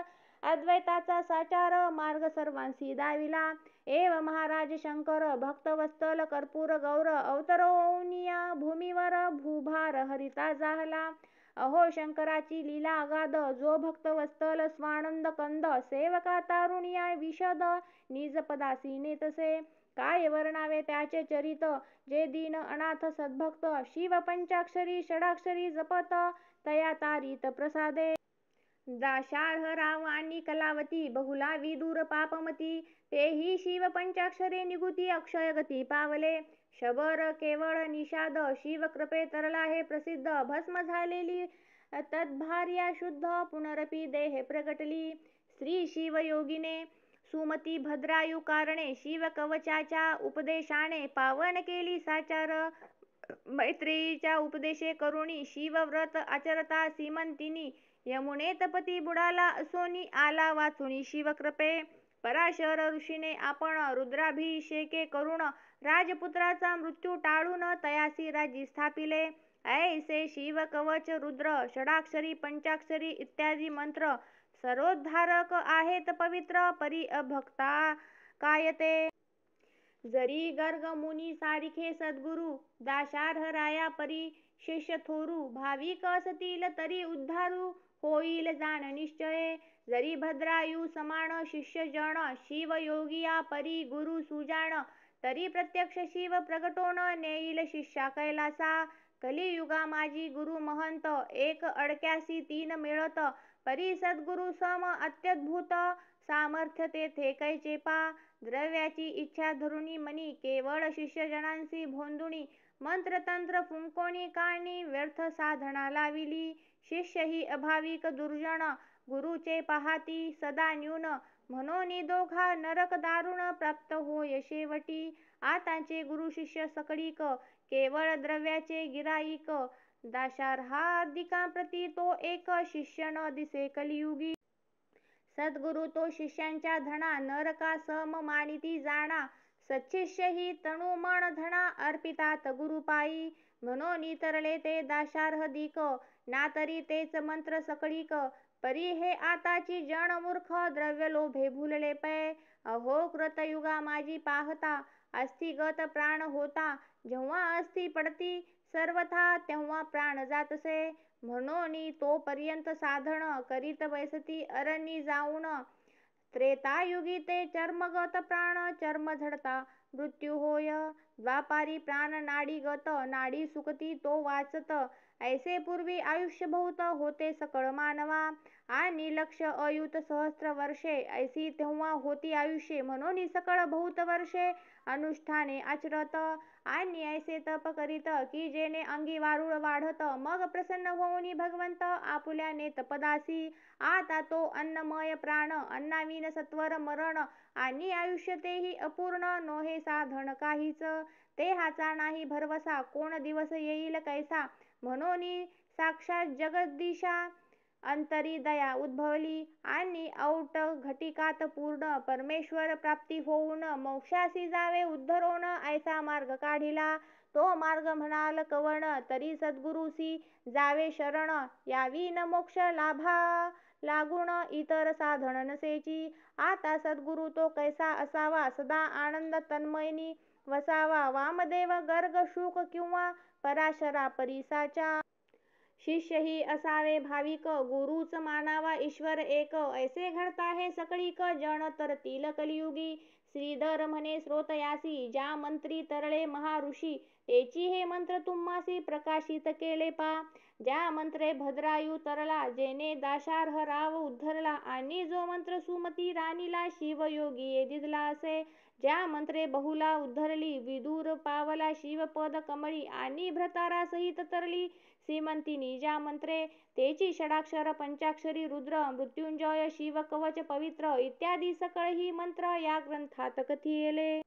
अद्वैताचा साचार मार्ग सर्वांसी दाविला. एव महाराज शंकर भक्तवत्सल कर्पूर गौर. अवतरोनिया भूमीवर भूभार हरिता जाहला. अहो शंकराची लीला अगाध जो भक्तवत्सल स्वानंद कंद. सेवका तारुणिया विशद निजपदासी नेतसे. काय वर्णावे त्याचे चरित जे दीन अनाथ सद्भक्त. शिव पंचाक्षरी षडाक्षरी जपत तया तारीत प्रसादे. दाशार्ह राव आणि कलावती बहुला विदूर पापमती. तेही शिव पंचाक्षरे निगुती अक्षय गती पावले. शबर केवळ निषाद शिव कृपे तरला हे प्रसिद्ध. भस्म झालेली तद्भार्या शुद्ध पुनरपि देहे प्रगटली. श्री शिवयोगिने सुमती भद्रायु कारणे. शिव कवचाच्या उपदेशाने पावन केली साचार. मैत्रेयीच्या उपदेशे करुणी शिवव्रत आचरता सीमंतिनी. यमुनेत पती बुडाला असोनी आला वाचुनी शिवकृपे. पराशर ऋषीने आपण रुद्राभिषेके करून राजपुत्राचा मृत्यू टाळून तयासी राज्य स्थापिले. ऐसे शिव कवच रुद्र षडाक्षरी पंचाक्षरी इत्यादी मंत्र सर्वोद्धारक आहेत पवित्र. परी अभक्ता काय ते. जरी गर्ग मुनी सारिखे सद्गुरु दाशार्ह राया परी शिष्य थोरू. भाविक असतील तरी उद्धारू होईल जाण निश्चये. जरी भद्रायु समान शिष्य जन शिवयोगिया परी गुरु सुजाण. तरी प्रत्यक्ष शिव प्रगटोन नेईल शिष्या कैलासा. कलियुगा माझी गुरु महंत एक अडक्यासी तीन मिळत. परी सद्गुरु सम अत्यद्भुत सामर्थ्य तेथे कैचे पा. द्रव्याची इच्छा धरुणी मनी केवळ शिष्य जनांसी भोंदुणी. मंत्रतंत्र फुंकोणी कानी व्यर्थ साधना लाविली. शिष्य ही अभाविक दुर्जन गुरुचे पाहाती सदा न्यून. म्हणून दोघा नरक दारुण प्राप्त होय शेवटी. आताचे गुरु शिष्य सकळीक केवळ द्रव्याचे गिराईक. दाशार्हादिकांप्रती तो एक शिष्य न दिसे कलियुगी. सद्गुरु तो शिष्यांच्या धना नरका सम मानिती जाणा. सच्छिष्य ही तनु मन धना अर्पितात गुरुपायी. म्हणून तरले ते दाशार्हदिक ना तरी तेच मंत्र सकळीक. परी हे आताची जन मूर्ख द्रव्यलोभे भुलले पै. अहो कृतयुगा माझी पाहता अस्थिगत प्राण होता. जेव्हा अस्थि पडती सर्वथा तेव्हा प्राण जातसे. म्हणून तोपर्यंत साधन करीत बैसती अरण्यी जाऊन. त्रेतायुगी ते चर्मगत प्राण चर्म झडता मृत्यू होय. द्वापारी प्राण नाडीगत नाडी सुकती तो वाचत. ऐसे पूर्वी आयुष्य बहुत होते सकळ मानवा. आणि लक्ष अयुत सहस्त्र वर्षे ऐसी तेव्हा होती आयुष्ये. म्हणून सकळ बहुत वर्षे अनुष्ठाने आचरत. आणि ऐसे तप करीत की जेणे अंगी वारुळ वाढत. मग प्रसन्न होऊनी भगवंत आपुल्या नेतपदासी. आता तो अन्नमय प्राण अन्नाविन सत्वर मरण. आणि आयुष्य तेही अपूर्ण नोहे साधन काहीच. देहाचा नाही भरवसा कोण दिवस येईल कैसा. म्हणून साक्षात जगदीशा अंतरी दया उद्भवली आणि औट घटिकात पूर्ण परमेश्वर प्राप्ती होऊन मोक्षासी जावे उद्धरोन ऐसा मार्ग काढिला. तो मार्ग म्हणाल कवण तरी सद्गुरुसी जावे शरण यावी न मोक्ष लाभा लागुण इतर साधन नसेची. आता सद्गुरु तो कैसा असावा सदा आनंद तन्मयनी वसावा वामदेव गर्ग शुक किंवा पराशरा परिसाचा. शिष्य ही असावे भाविक गुरुच मानावा ईश्वर एक ऐसे घडता हे सकळीक जन तरतील कलियुगी. श्रीधर म्हणे श्रोतयासी ज्या मंत्री तरळे महाऋषी तेची हे मंत्र तुम्हासी प्रकाशित केले पा. ज्या मंत्रे भद्रायू तरला जेने दाशार्ह राव उद्धरला आणि जो मंत्र सुमती राणीला शिवयोगी दिदला असे. ज्या मंत्रे बहुला उद्धरली विदूर पावला शिवपद कमळी आणि भ्रतारा सहित तरली श्रीमंतिनी ज्या मंत्रे तेची षडाक्षर पंचाक्षरी रुद्र मृत्युंजय शिव कवच पवित्र इत्यादी सकळ ही मंत्र या ग्रंथात कथिले.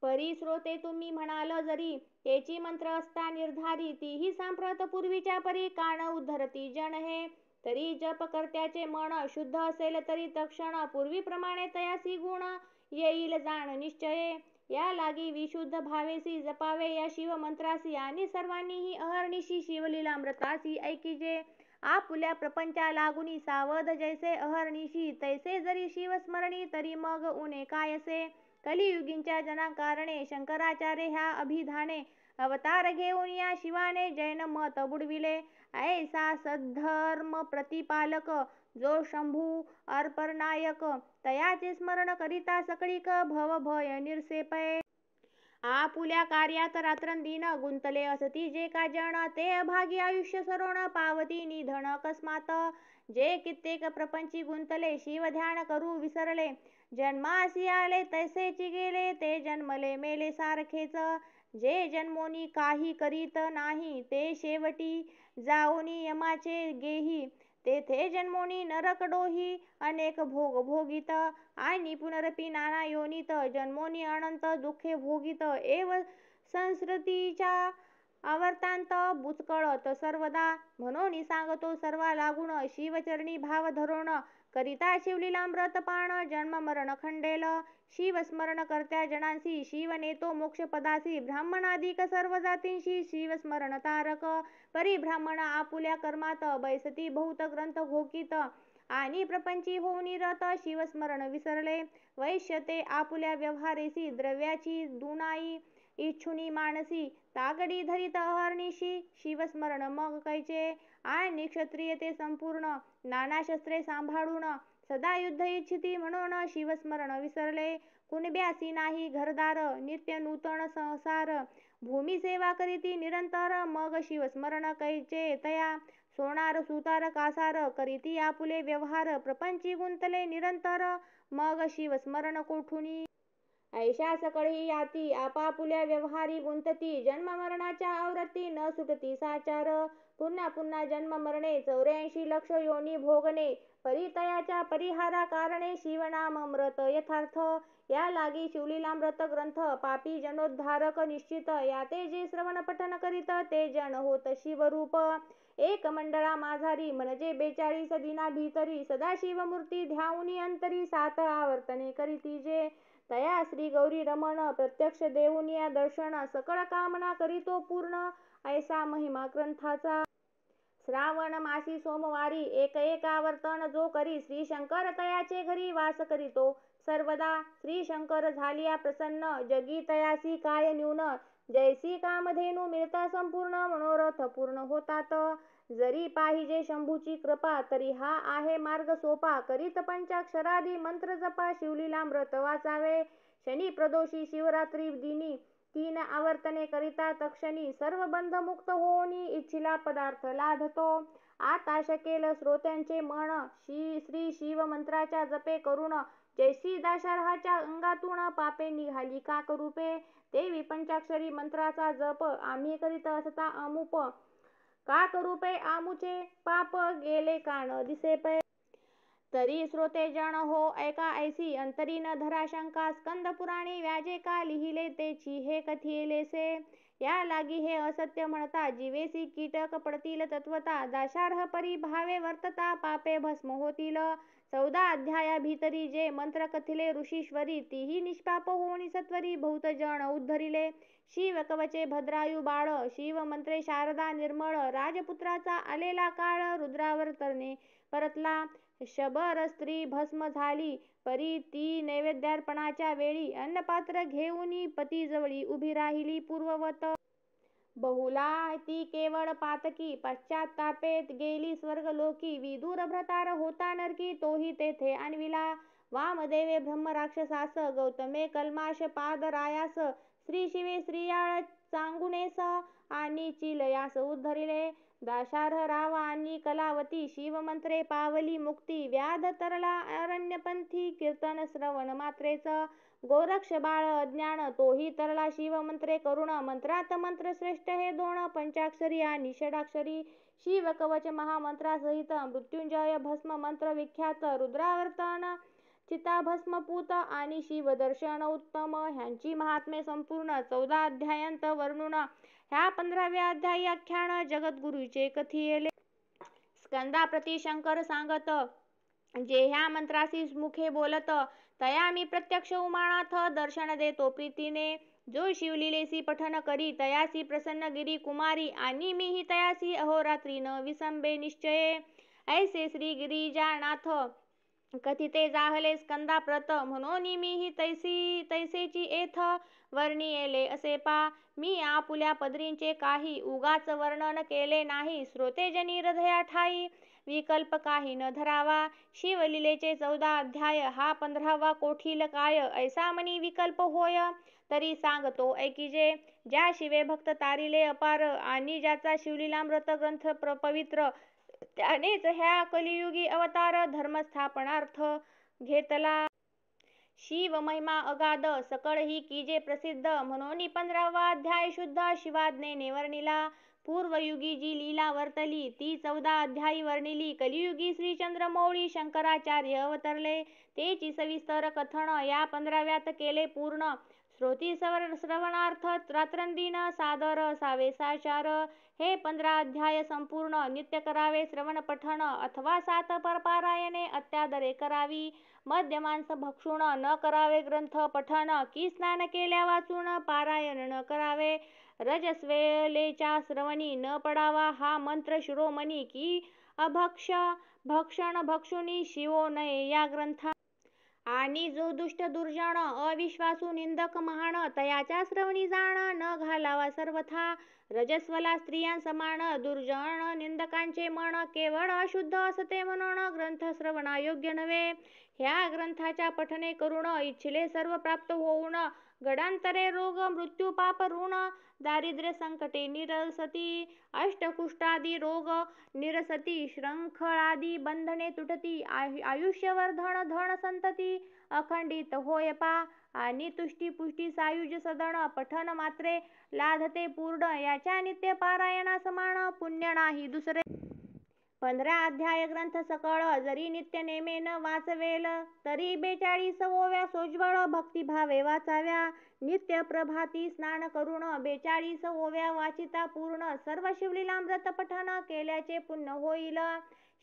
परी श्रोते तुम्ही म्हणाल जरी तेची मंत्र असता निर्धारी तीही सांप्रत पूर्वीच्या परी कान उद्धरती जन हे. तरी जपकर्त्याचे मन शुद्ध असेल तरी तक्षण पूर्वीप्रमाणे तयासी गुण येईल जाण निश्चये. या लागी विशुद्ध भावेसी जपावे या शिव मंत्रासी आणि सर्वांनीही अहर्निशी शिवलीलामृतासी ऐकिजे. आपुल्या प्रपंचा लागुनी सावध जैसे अहर्निशी तैसे जरी शिवस्मरणी तरी मग उणे कायसे. कलियुगींच्या जनाकारणे शंकराचार्य ह्या अभिधाने अवतार घेऊन या शिवाने जैन मत बुडविले. ऐसा सद्धर्म प्रतिपालक जो शंभू अर्परनायक तयाचे स्मरण करिता सकळीक भवभय निरसेपय. आपुल्या कार्यात रात्रंदिन गुंतले असती जे का जन ते अभागी आयुष्य सरोण पावती निधन अकस्मात. जे कित्येक प्रपंची गुंतले शिवध्यान करू विसरले जन्मासी आले तैसेची गेले ते जन्मले मेले सारखेच. जे जन्मोनी काही करीत नाही ते शेवटी जाऊनी यमाचे गेही तेथे जन्मोनी नरक डोही अनेक भोग भोगीत आणि पुनरपी नाना योनीत जन्मोनी अनंत दुःखे भोगीत एव संसृतीच्या आवर्तांत बुचकळत सर्वदा. म्हणून सांगतो सर्वा लागून शिवचरणी भाव धरोण करिता शिवलीलामृत पान जन्म मरण खंडेल. शिवस्मरण करत्या जनांसी शिव नेतो मोक्षपदासी ब्राह्मणादिक सर्व जातींशी शिवस्मरण तारक. परिब्राह्मण आपुल्या कर्मात बैसती बहुत ग्रंथ घोकीत आणि प्रपंची होऊनी रत शिवस्मरण विसरले. वैश्य ते आपुल्या व्यवहारेसी द्रव्याची दुनाई इच्छुनी मानसी तागडी धरीत अहर्निशी शिवस्मरण मग कैचे. आणि क्षत्रिय ते संपूर्ण नाना शस्त्रे सांभाळून सदा युद्ध इच्छिती म्हणून शिवस्मरण विसरले. कुणब्यासी नाही घरदार नित्य नूतन संसार भूमी सेवा करीती निरंतर मग शिवस्मरण कैचे तया. सोनार सुतार कासार करीती आपुले व्यवहार प्रपंची गुंतले निरंतर मग शिवस्मरण कोठुनी. ऐशा सकळही याती आपापुल्या व्यवहारी गुंतती जन्म मरणाच्या आवृत्ती न सुटती साचार. पुन्हा पुन्हा जन्म मरणे 84 लक्ष योनी भोगणे परितयाच्या परिहारा कारणे शिवनाममृत यथार्थ. या लागी शिवलीलामृत ग्रंथ पापी जनोद्धारक निश्चित याते जे श्रवण पठन करीत ते जन होत शिवरूप. एक मंडळा माझारी म्हणजे 42 दिना भीतरी सदाशिवमूर्ती ध्याऊनी अंतरी 7 आवर्तने करीती जे. तया श्री गौरी रमण प्रत्यक्ष देऊन या दर्शन सकळ कामना करीतो पूर्ण ऐसा महिमा ग्रंथाचा. श्रावण मासी सोमवारी एक आवर्तन जो करी श्री शंकर तयाचे घरी वास करीतो सर्वदा. श्री शंकर झालिया प्रसन्न जगी तयासी काय न्यून जैसी कामधेनू मिळता संपूर्ण मनोरथ पूर्ण होतात. जरी पाहिजे शंभूची कृपा तरी हा आहे मार्ग सोपा करीत पंचाक्षरादी मंत्र जपा शिवलीलामृत वाचावे. शनी प्रदोषी शिवरात्री दिनी 3 आवर्तने करिता तक्षणी सर्व बंध मुक्त होऊनी इच्छिला पदार्थ लाभतो. आता शकेल श्रोत्यांचे मन श्री शिव मंत्राच्या जपे करून जैसी दाशार्हाच्या अंगातून पापे निघाली काकरूपे. तेवी पंचाक्षरी मंत्राचा जप आम्ही करीत असता अमुप काकरूपे आमुचे पाप गेले कान दिसेपै. तरी श्रोते जन हो ऐका ऐसी अंतरी न धरा शंका स्कंद पुराणी व्याजे का लिहिले तेची हे कथिलेसे या लागी हे असत्य म्हणता जीवेसी कीटक पडतील तत्वता दाशार्ह परी भावे वर्तता पापे भस्म होतील 14 अध्याया भीतरी जे मंत्र कथिले ऋषीश्वरी तीही निष्पाप होऊनी सत्वरी बहुत जण उद्धरिले शिव कवचे भद्रायु बाळ शिव मंत्रे शारदा निर्मळ राजपुत्राचा आलेला काळ रुद्रावर तरणे परतला शबर स्त्री भस्म झाली परी ती नैवेद्यार्पणाच्या वेळी अन्नपात्र घेऊनी पती जवळी उभी राहिली पूर्ववत बहुला ती केवळ पातकी पश्चात्तापेत गेली स्वर्गलोकी विदुर भ्रतार होता नरकी तोही तेथे आणविला वामदेवे ब्रह्म राक्षसास गौतमे कल्माश पादरायास श्री शिवे स्त्रियाळ चांगुणेस आणि चिलयास उद्धरिले दाशार्ह राव आणि कलावती शिवमंत्रे पावली मुक्ती व्याध तरला अरण्यपंथी कीर्तन श्रवण मात्रेच गोरक्ष बाळ अज्ञान तोही तरला शिवमंत्रे करुण मंत्रात मंत्र श्रेष्ठ हे दोन पंचाक्षरी आणि षडाक्षरी शिव कवच महामंत्रासहित मृत्युंजय भस्म मंत्र विख्यात रुद्रावर्तन चिताभस्मपूत आणि शिवदर्शन उत्तम ह्यांची महात्मे संपूर्ण 14 अध्यायांत वर्णून ह्या 15व्या अध्यायी आख्यान जगद्गुरूचे कथिले स्कंदाप्रती शंकर सांगत जे ह्या मंत्रासी मुखे बोलत तया मी प्रत्यक्ष उमानाथ दर्शन देतो प्रीतीने जो शिवलीलेसी पठन करी तयासी प्रसन्न गिरी कुमारी आणि मीही तयासी अहोरात्री न विसंबे निश्चये ऐसे श्री गिरिजानाथ कथिते जाहले स्कंदाप्रत म्हणून मीही तैसेची एथ वर्णियेले असे पा मी आपुल्या पदरींचे काही उगाच वर्णन केले नाही श्रोतेजनी हृदया ठाई विकल्प काही न धरावा शिवलीलेचे 14 अध्याय हा 15वा कोठील काय ऐसा मनी विकल्प होय तरी सांगतो ऐकिजे ज्या शिवे भक्त तारिले अपार आणि ज्याचा शिवलीलामृत ग्रंथ पवित्र त्यानेच ह्या कलियुगी अवतार धर्मस्थापनार्थ घेतला शिव महिमा अगाध सकळ ही कीजे प्रसिद्ध म्हणून 15वा अध्याय शुद्ध शिवाज्ञेने वर्णिला पूर्वयुगी जी लीला वर्तली ती 14 अध्यायी वर्णिली कलियुगी श्री चंद्रमौळी शंकराचार्य अवतरले तेची सविस्तर कथन या 15व्यात केले पूर्ण श्रोती श्रवणार्थ रात्रंदिन सादर असावे साचार हे 15 अध्याय संपूर्ण नित्य करावे श्रवण पठण अथवा 7 पारायणे अत्यादरे करावी मद्य मांस भक्षुण न करावे ग्रंथ पठण की स्नान केल्या वाचून पारायण न करावे रजस्वेलेच्या श्रवणी न पडावा हा मंत्र शिरोमणी की अभक्ष भक्षण भक्षुनी शिवो नये या ग्रंथा आणि जो दुष्ट दुर्जन अविश्वासू निंदक महान तयाच्या श्रवणी जाण न घालावा सर्वथा रजस्वला स्त्रियांसमान दुर्जन निंदकांचे मन केवळ अशुद्ध असते म्हणून ग्रंथ श्रवणायोग्य नव्हे ह्या ग्रंथाच्या पठने करून इच्छिले सर्व प्राप्त होऊन गडांतरे रोग मृत्यू पाप ऋण दारिद्र्य संकटे निरसती अष्टकुष्ठादी रोग निरसती श्रंखळादी बंधने तुटती आयुष्यवर्धन धन संतती अखंडित होय पा आणि तुष्टी पुष्टी सायुज सदन पठन मात्रे लाधते पूर्ण याच्या नित्य पारायणा समान पुण्य नाही दुसरे 15 अध्याय ग्रंथ सकळ जरी नित्य नेमेन वाचवेल तरी 42 ओव्या सोज्वळ भक्तिभावे वाचाव्या नित्य प्रभाती स्नान करून 42 ओव्या वाचिता पूर्ण सर्व शिवलीलामृत पठन केल्याचे पुण्य होईल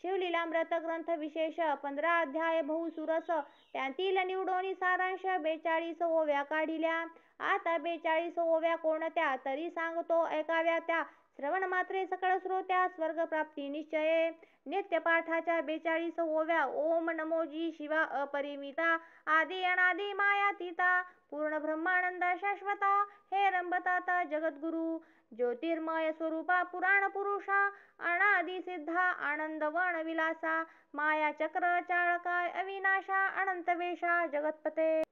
शिवलीलामृत ग्रंथ विशेष 15 अध्याय बहुसुरस त्यांतील निवडोनी सारांश 42 ओव्या काढिल्या आता 42 ओव्या कोणत्या तरी सांगतो ऐकाव्या त्या श्रवण मात्रे सकळ श्रोत्या स्वर्गप्राप्ती निश्चये नित्य पाठाच्या 42 ओव्या ओम नमोजी शिवा अपरिमिता आदि अनादि मायातीता पूर्ण ब्रह्मानंद शाश्वता हे रंबताता जगद्गुरु ज्योतिर्मय स्वरूपा पुराण पुरुषा अनादि सिद्धा आनंदवन विलासा माया चक्र चाळकाय अविनाशा अनंतवेशा जगतपते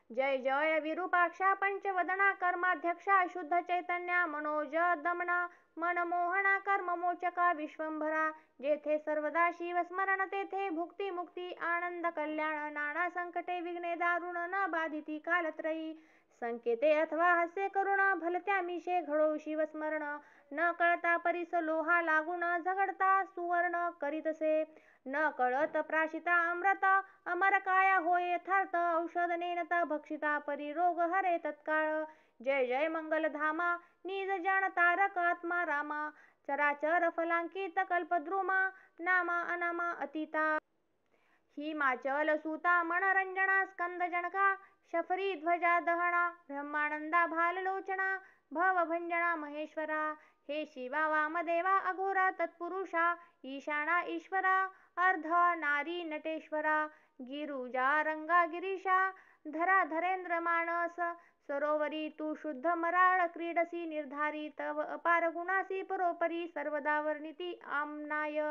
जय जय विरूपाक्षा पंचवदना कर्माध्यक्षा शुद्ध चैतन्या मनोज दमना मनमोहना कर्ममोचका विश्वंभरा जेथे सर्वदा शिव स्मरण तेथे भुक्ती मुक्ती आनंद कल्याण नाना संकटे विघ्ने दारुण न बाधिती कालत्रयी संकेते अथवा हास्य करुण भलत्या मिशे घडो शिवस्मरण न कळता परिस लोहा लागून झगडता सुवर्ण करीतसे न कळत प्राशिता अमृत अमर काया होय यथार्थ औषध नेनता भक्षिता परी रोग हरे तत्काळ जय जय मंगल धामा निज जन तारक आत्मा रामा चराचर फलांकित कल्पद्रुमा नामा अनामा अतीता हिमाचल सुता मनरंजना स्कंद जनका शफरी ध्वजा दहना ब्रह्मानंदा भाललोचना भवभंजना महेश्वरा हे शिवा वामदेवा अघोरा तत्पुरुषा ईशाना ईश्वरा अर्ध नारी नटेश्वरा गिरुजा रंगा गिरीशा धरा धरेंद्र मानस सरोवरी तू शुद्ध मराळ क्रीडसी निर्धारी तव अपार गुणासी परोपरी सर्वदा वर्णिती आमनाय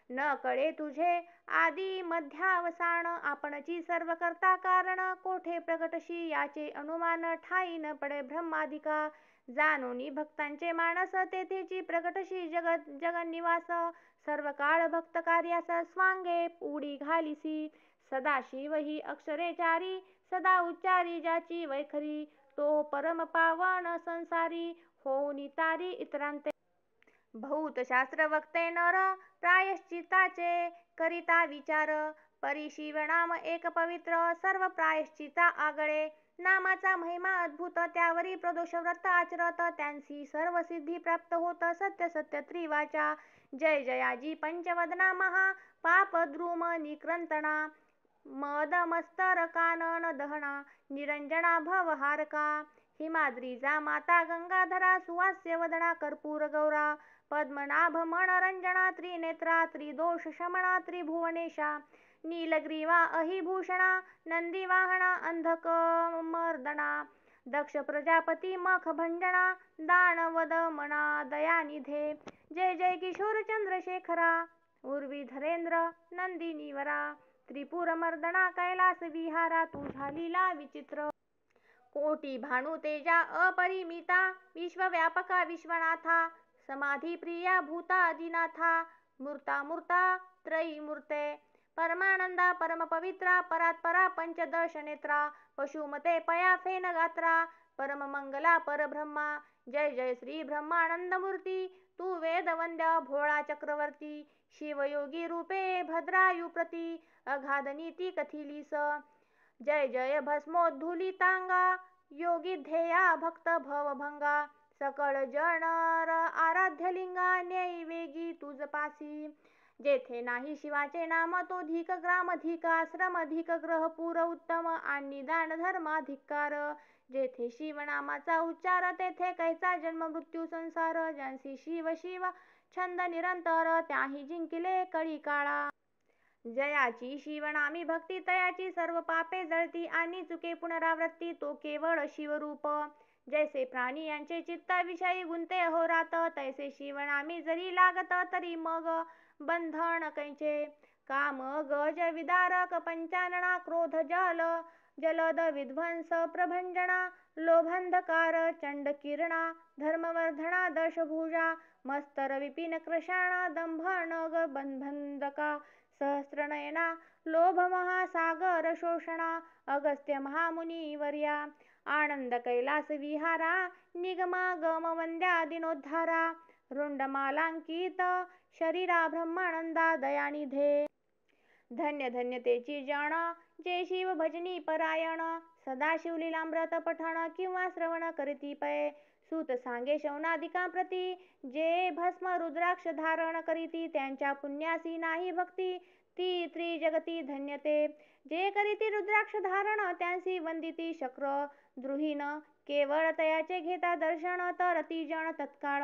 न कळे तुझे आदी मध्यावसान आपणची सर्व करता कारण कोठे प्रगटशी याचे अनुमान ठाई न पडे ब्रह्मादिका जाणोनी भक्तांचे मानस तेथेची प्रगटशी जगन्निवास सर्व काळ भक्त कार्यास स्वांगे उडी घालिसी सदाशिव ही अक्षरेचारी सदा उच्चारी ज्याची वैखरी तो परम पावन संसारी होऊनी तारी इतरांते भूतशास्त्र वक्ते नर प्रायश्चिताचे करिता विचार परिशिवनाम एक पवित्र सर्व प्रायश्चिता आगळे नामाचा महिमा अद्भुत त्यावरी प्रदोष व्रत आचरत त्यांसी सर्व सिद्धी प्राप्त होत सत्य सत्य त्रिवाचा जय जयाजी पंचवदना महा पाप द्रुम निक्रंतना मद मस्तर कानन दहना निरंजना भवहारका हिमाद्रीजा माता गंगाधरा सुवास्य वदना कर्पूर गौरा पद्मनाभ मनरंजना त्रिनेत्रा त्रिदोष शमना त्रिभुवनेशा नीलग्रीवा अहिभूषणा नंदीवाहना अंधकमर्दना दक्ष प्रजापती मख भंजना दानवद मना दयानिधे जय जय किशोर चंद्रशेखरा उर्वीधरेंद्र नंदिनीवरा त्रिपुरमर्दना कैलास विहारा तुझा लीला विचित्र कोटी भानु तेजा अपरिमिता विश्वव्यापका विश्वनाथा समाधी प्रिया भूता अधिनाथा मूर्ता मूर्ता त्रयीमूर्ते परमानंदा परम पवित्रा परात्परा पंचदश नेत्रा पशुमते पया फेन गात्रा परम मंगला परब्रह्मा जय जय श्री ब्रह्मानंद मूर्ती तू वेदवंद्य भोळा चक्रवर्ती शिवयोगी रूपे भद्रायुप्रती अगाध नीती कथिलीस जय जय भस्मोद्धुलितांगा योगी ध्येया भक्त भवभंगा सकळ जनर आराध्य लिंगा न्यायवेगी तुझ पासी जेथे नाही शिवाचे नाम तो धिक ग्राम धिक आश्रम धिक ग्रह पूर उत्तम आणि दान धर्माधिकार जेथे शिवनामाचा उच्चार तेथे कैसा जन्म मृत्यू संसार ज्यांसी शिव शिव छंद निरंतर त्याही जिंकिले कळी काळा जयाची शिवनामी भक्ती तयाची सर्व पापे जळती आणि चुके पुनरावृत्ती तो केवळ शिवरूप जैसे प्राणी यांचे चित्त विषयी गुंते अहोरात तैसे शिवनामी जरी लागत तरी मग बंधन कैचे काम गज विदारक पंचानना क्रोध जलद विध्वंस प्रभंजना लोभांधकार चंड किरणा धर्मवर्धना दशभुजा मस्तर विपिन कृशाणा दंभ नग बंधका सहस्रनयना लोभ महासागर शोषणा अगस्त्य महामुनिवर्या आनंद कैलास विहारा निगमागम वंद्या दिनोद्धारा रुंडमालांकित शरीरा ब्रह्मानंदा दयानिधे धन्य धन्य तेची जन जे शिव भजनी परायण सदा शिवलीलामृत पठण किंवा श्रवण करीती पै सूत सांगे शौनादिकांप्रती जे भस्म रुद्राक्ष धारण करीती त्यांच्या पुण्यासी नाही भक्ती ती त्रिजगती धन्यते जे करीती रुद्राक्ष धारण त्यांसी वंदिती शक्र द्रुहीन केवळ तयाचे घेता दर्शन तर ती जन तत्काळ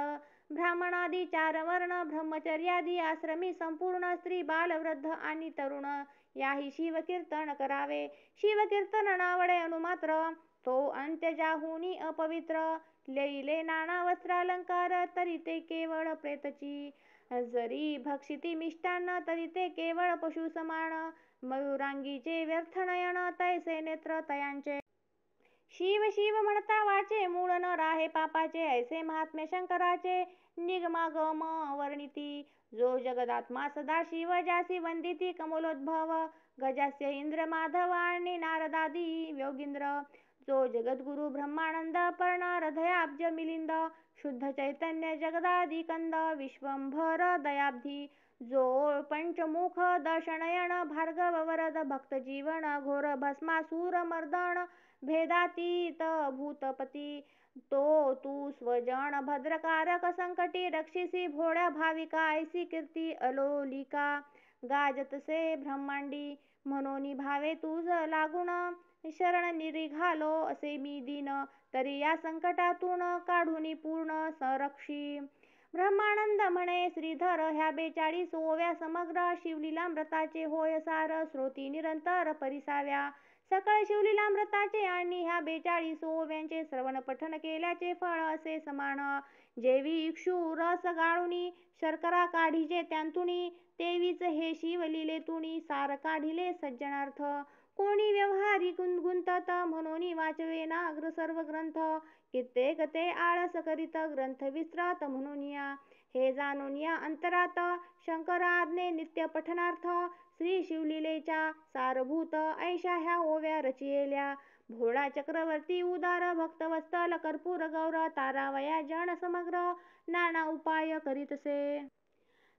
ब्राह्मणादी चार वर्ण ब्रह्मचर्यादी आश्रमी संपूर्ण स्त्री बाल वृद्ध आणि तरुण याही शिवकीर्तन करावे शिवकीर्तन नावडे अनुमात्र तो अंत्यजाहुनी अपवित्र लैले नाना वस्त्रालंकार तरी ते केवळ प्रेतची जरी भक्षिती मिष्टान्न तरी ते केवळ पशु समान मयुरांगीचे व्यर्थ नयन तैसे नेत्र तयांचे शिव शिव म्हणता वाचे मूळ न राहे पापाचे ऐसे महात्म्य शंकराचे निगमागम वर्णिती जो जगदात्मा सदा शिव जासी वंदिती कमलोद्भव गजास्य इंद्र माधव आणि नारदादी योगींद्र जो जगद्गुरु ब्रह्मानंद पर्ण हृदयाब्ज मिलिंद शुद्ध चैतन्य जगदादिकंद विश्वंभर दयाब्धी जो पंचमुख दशनयन भार्गव वरद भक्त जीवन घोर भस्मासूर मर्दन भेदातीत भूतपती तो तू स्वजन भद्रकारक संकटी रक्षिसी भोळ्या भाविका ऐसी कीर्ती अलोलिका गाजतसे ब्रह्मांडी म्हणून भावे तुझ लागून शरण निघालो असे मी दीन तरी या संकटातून काढून पूर्ण संरक्षी ब्रह्मानंद म्हणे श्रीधर ह्या 42व्या समग्र शिवलीलामृताचे होय सार श्रोती निरंतर परिसाव्या सकळ शिवलीलामृताचे आणि ह्या 42व्यांचे श्रवण पठन केल्याचे फळ असे समान जेवी इक्षु रस गाळुनी शर्करा काढिजे त्यांतुनी तेवीच हे शिवलीलेतुनी सार काढिले सज्जनार्थ कोणी व्यवहारी गुंतत म्हणून वाचवे नाग्र सर्व ग्रंथ कित्येक ते आळस करीत ग्रंथ विस्त्रात म्हणून या हे जाणून या अंतरात शंकराज्ञे नित्य पठनार्थ श्री शिवलीलेच्या सारभूत ऐशा ह्या ओव्या रचिलेल्या भोळा चक्रवर्ती उदार भक्तवत्सल कर्पूर गौर तारावया जन समग्र नाना उपाय करीतसे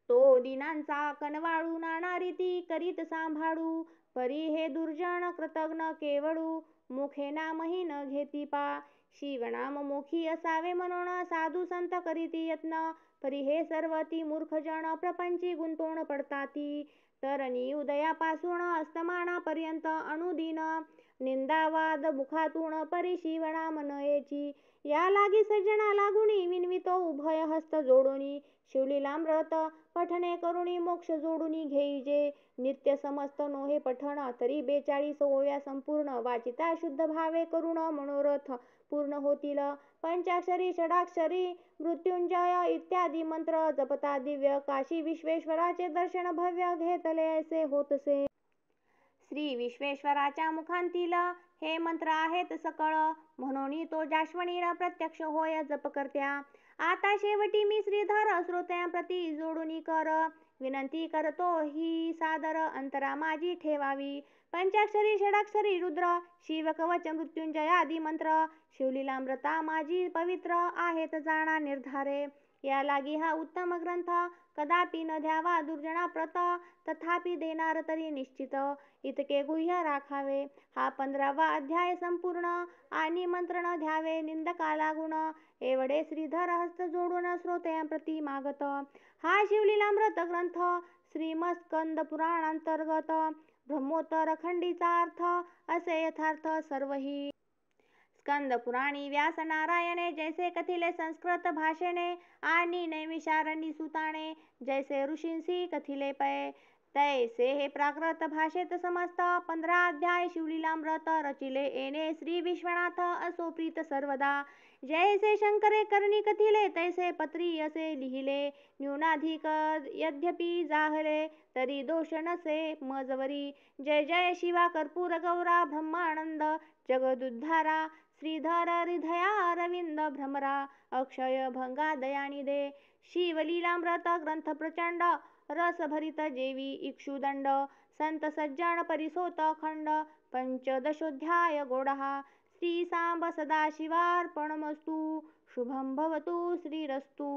तो दीनांचा कनवाळू नाना रीती करीत सांभाळू परी हे दुर्जन कृतघ्न केवळू मुखे नामही न घेती पा शिवनाम मुखी असावे म्हणून साधू संत करीती यत्न परी हे सर्व ती मूर्ख जन प्रपंची गुंतून पडताती तरणी उदयापासून अस्तमानापर्यंत अनुदिन निंदावाद मुखातून परी शिवनाम नयेची या लागी सज्जना लागुनी विनवितो उभय हस्त जोडुनी शिवलीलामृत पठने करुणी मोक्ष जोडुनी घेईजे नित्य समस्त नोहे पठण तरी 42व्या संपूर्ण वाचिता शुद्ध भावे करुण मनोरथ पूर्ण होतील पंचाक्षरी षडाक्षरी मृत्युंजय इत्यादी मंत्र जपता दिव्य काशी विश्वेश्वराचे दर्शन भव्य घेतले ऐसे होतसे श्री विश्वेश्वराच्या मुखांतील हे मंत्र आहेत सकळ म्हणून तो जाश्वनीन प्रत्यक्ष होय जप करत्या आता शेवटी मी श्रीधर श्रोत्यांप्रती जोडुनी कर विनंती करतो ही सादर अंतरा माझी ठेवावी पंचाक्षरी षडाक्षरी रुद्र शिवकवच मृत्युंजयादी मंत्र शिवलीलामृता माझी पवित्र आहेत जाणा निर्धारे या लागी हा उत्तम ग्रंथ कदापि न द्यावा दुर्जना प्रत तथापि देणार तरी निश्चित इतके गुह्य राखावे हा 15वा अध्याय संपूर्ण आणि मंत्र न द्यावे निंदका लागुण एवढे श्रीधर हस्त जोडून श्रोत्यांप्रती मागत हा शिवलीलामृत ग्रंथ श्रीमत्स्कंद पुराणांतर्गत ब्रह्मोत्तर खंडीचा अर्थ असे यथार्थ सर्वही स्कंद पुराणी व्यास नारायणे जैसे कथिले संस्कृत भाषेने आणि नैमिषारण्य सुताने जैसे ऋषींसी कथिले पै तैसे हे प्राकृत भाषेत समस्त 15 अध्याय शिवलीलामृत रचिले येणे श्री विश्वनाथ असो प्रीत सर्वदा जैसे शंकरे करणी कथिले तैसे पत्री असे लिहिले न्यूनाधिक यद्यपि जाहले तरी दोष नसे मजवरी जय जय शिवा कर्पूर गौरा ब्रह्मानंद जगदुद्धारा श्रीधर हृदया अरविंद भ्रमरा अक्षय भंगा दयानिदे शिवलीलामृत ग्रंथ प्रचंड रसभरित जेवी इक्षुदंड संत सज्जन परिसोत खंड पंचदशोध्याय गोडहा श्री सांब सदाशिवार्पणमस्तु शुभं भवतु श्रीरस्तु।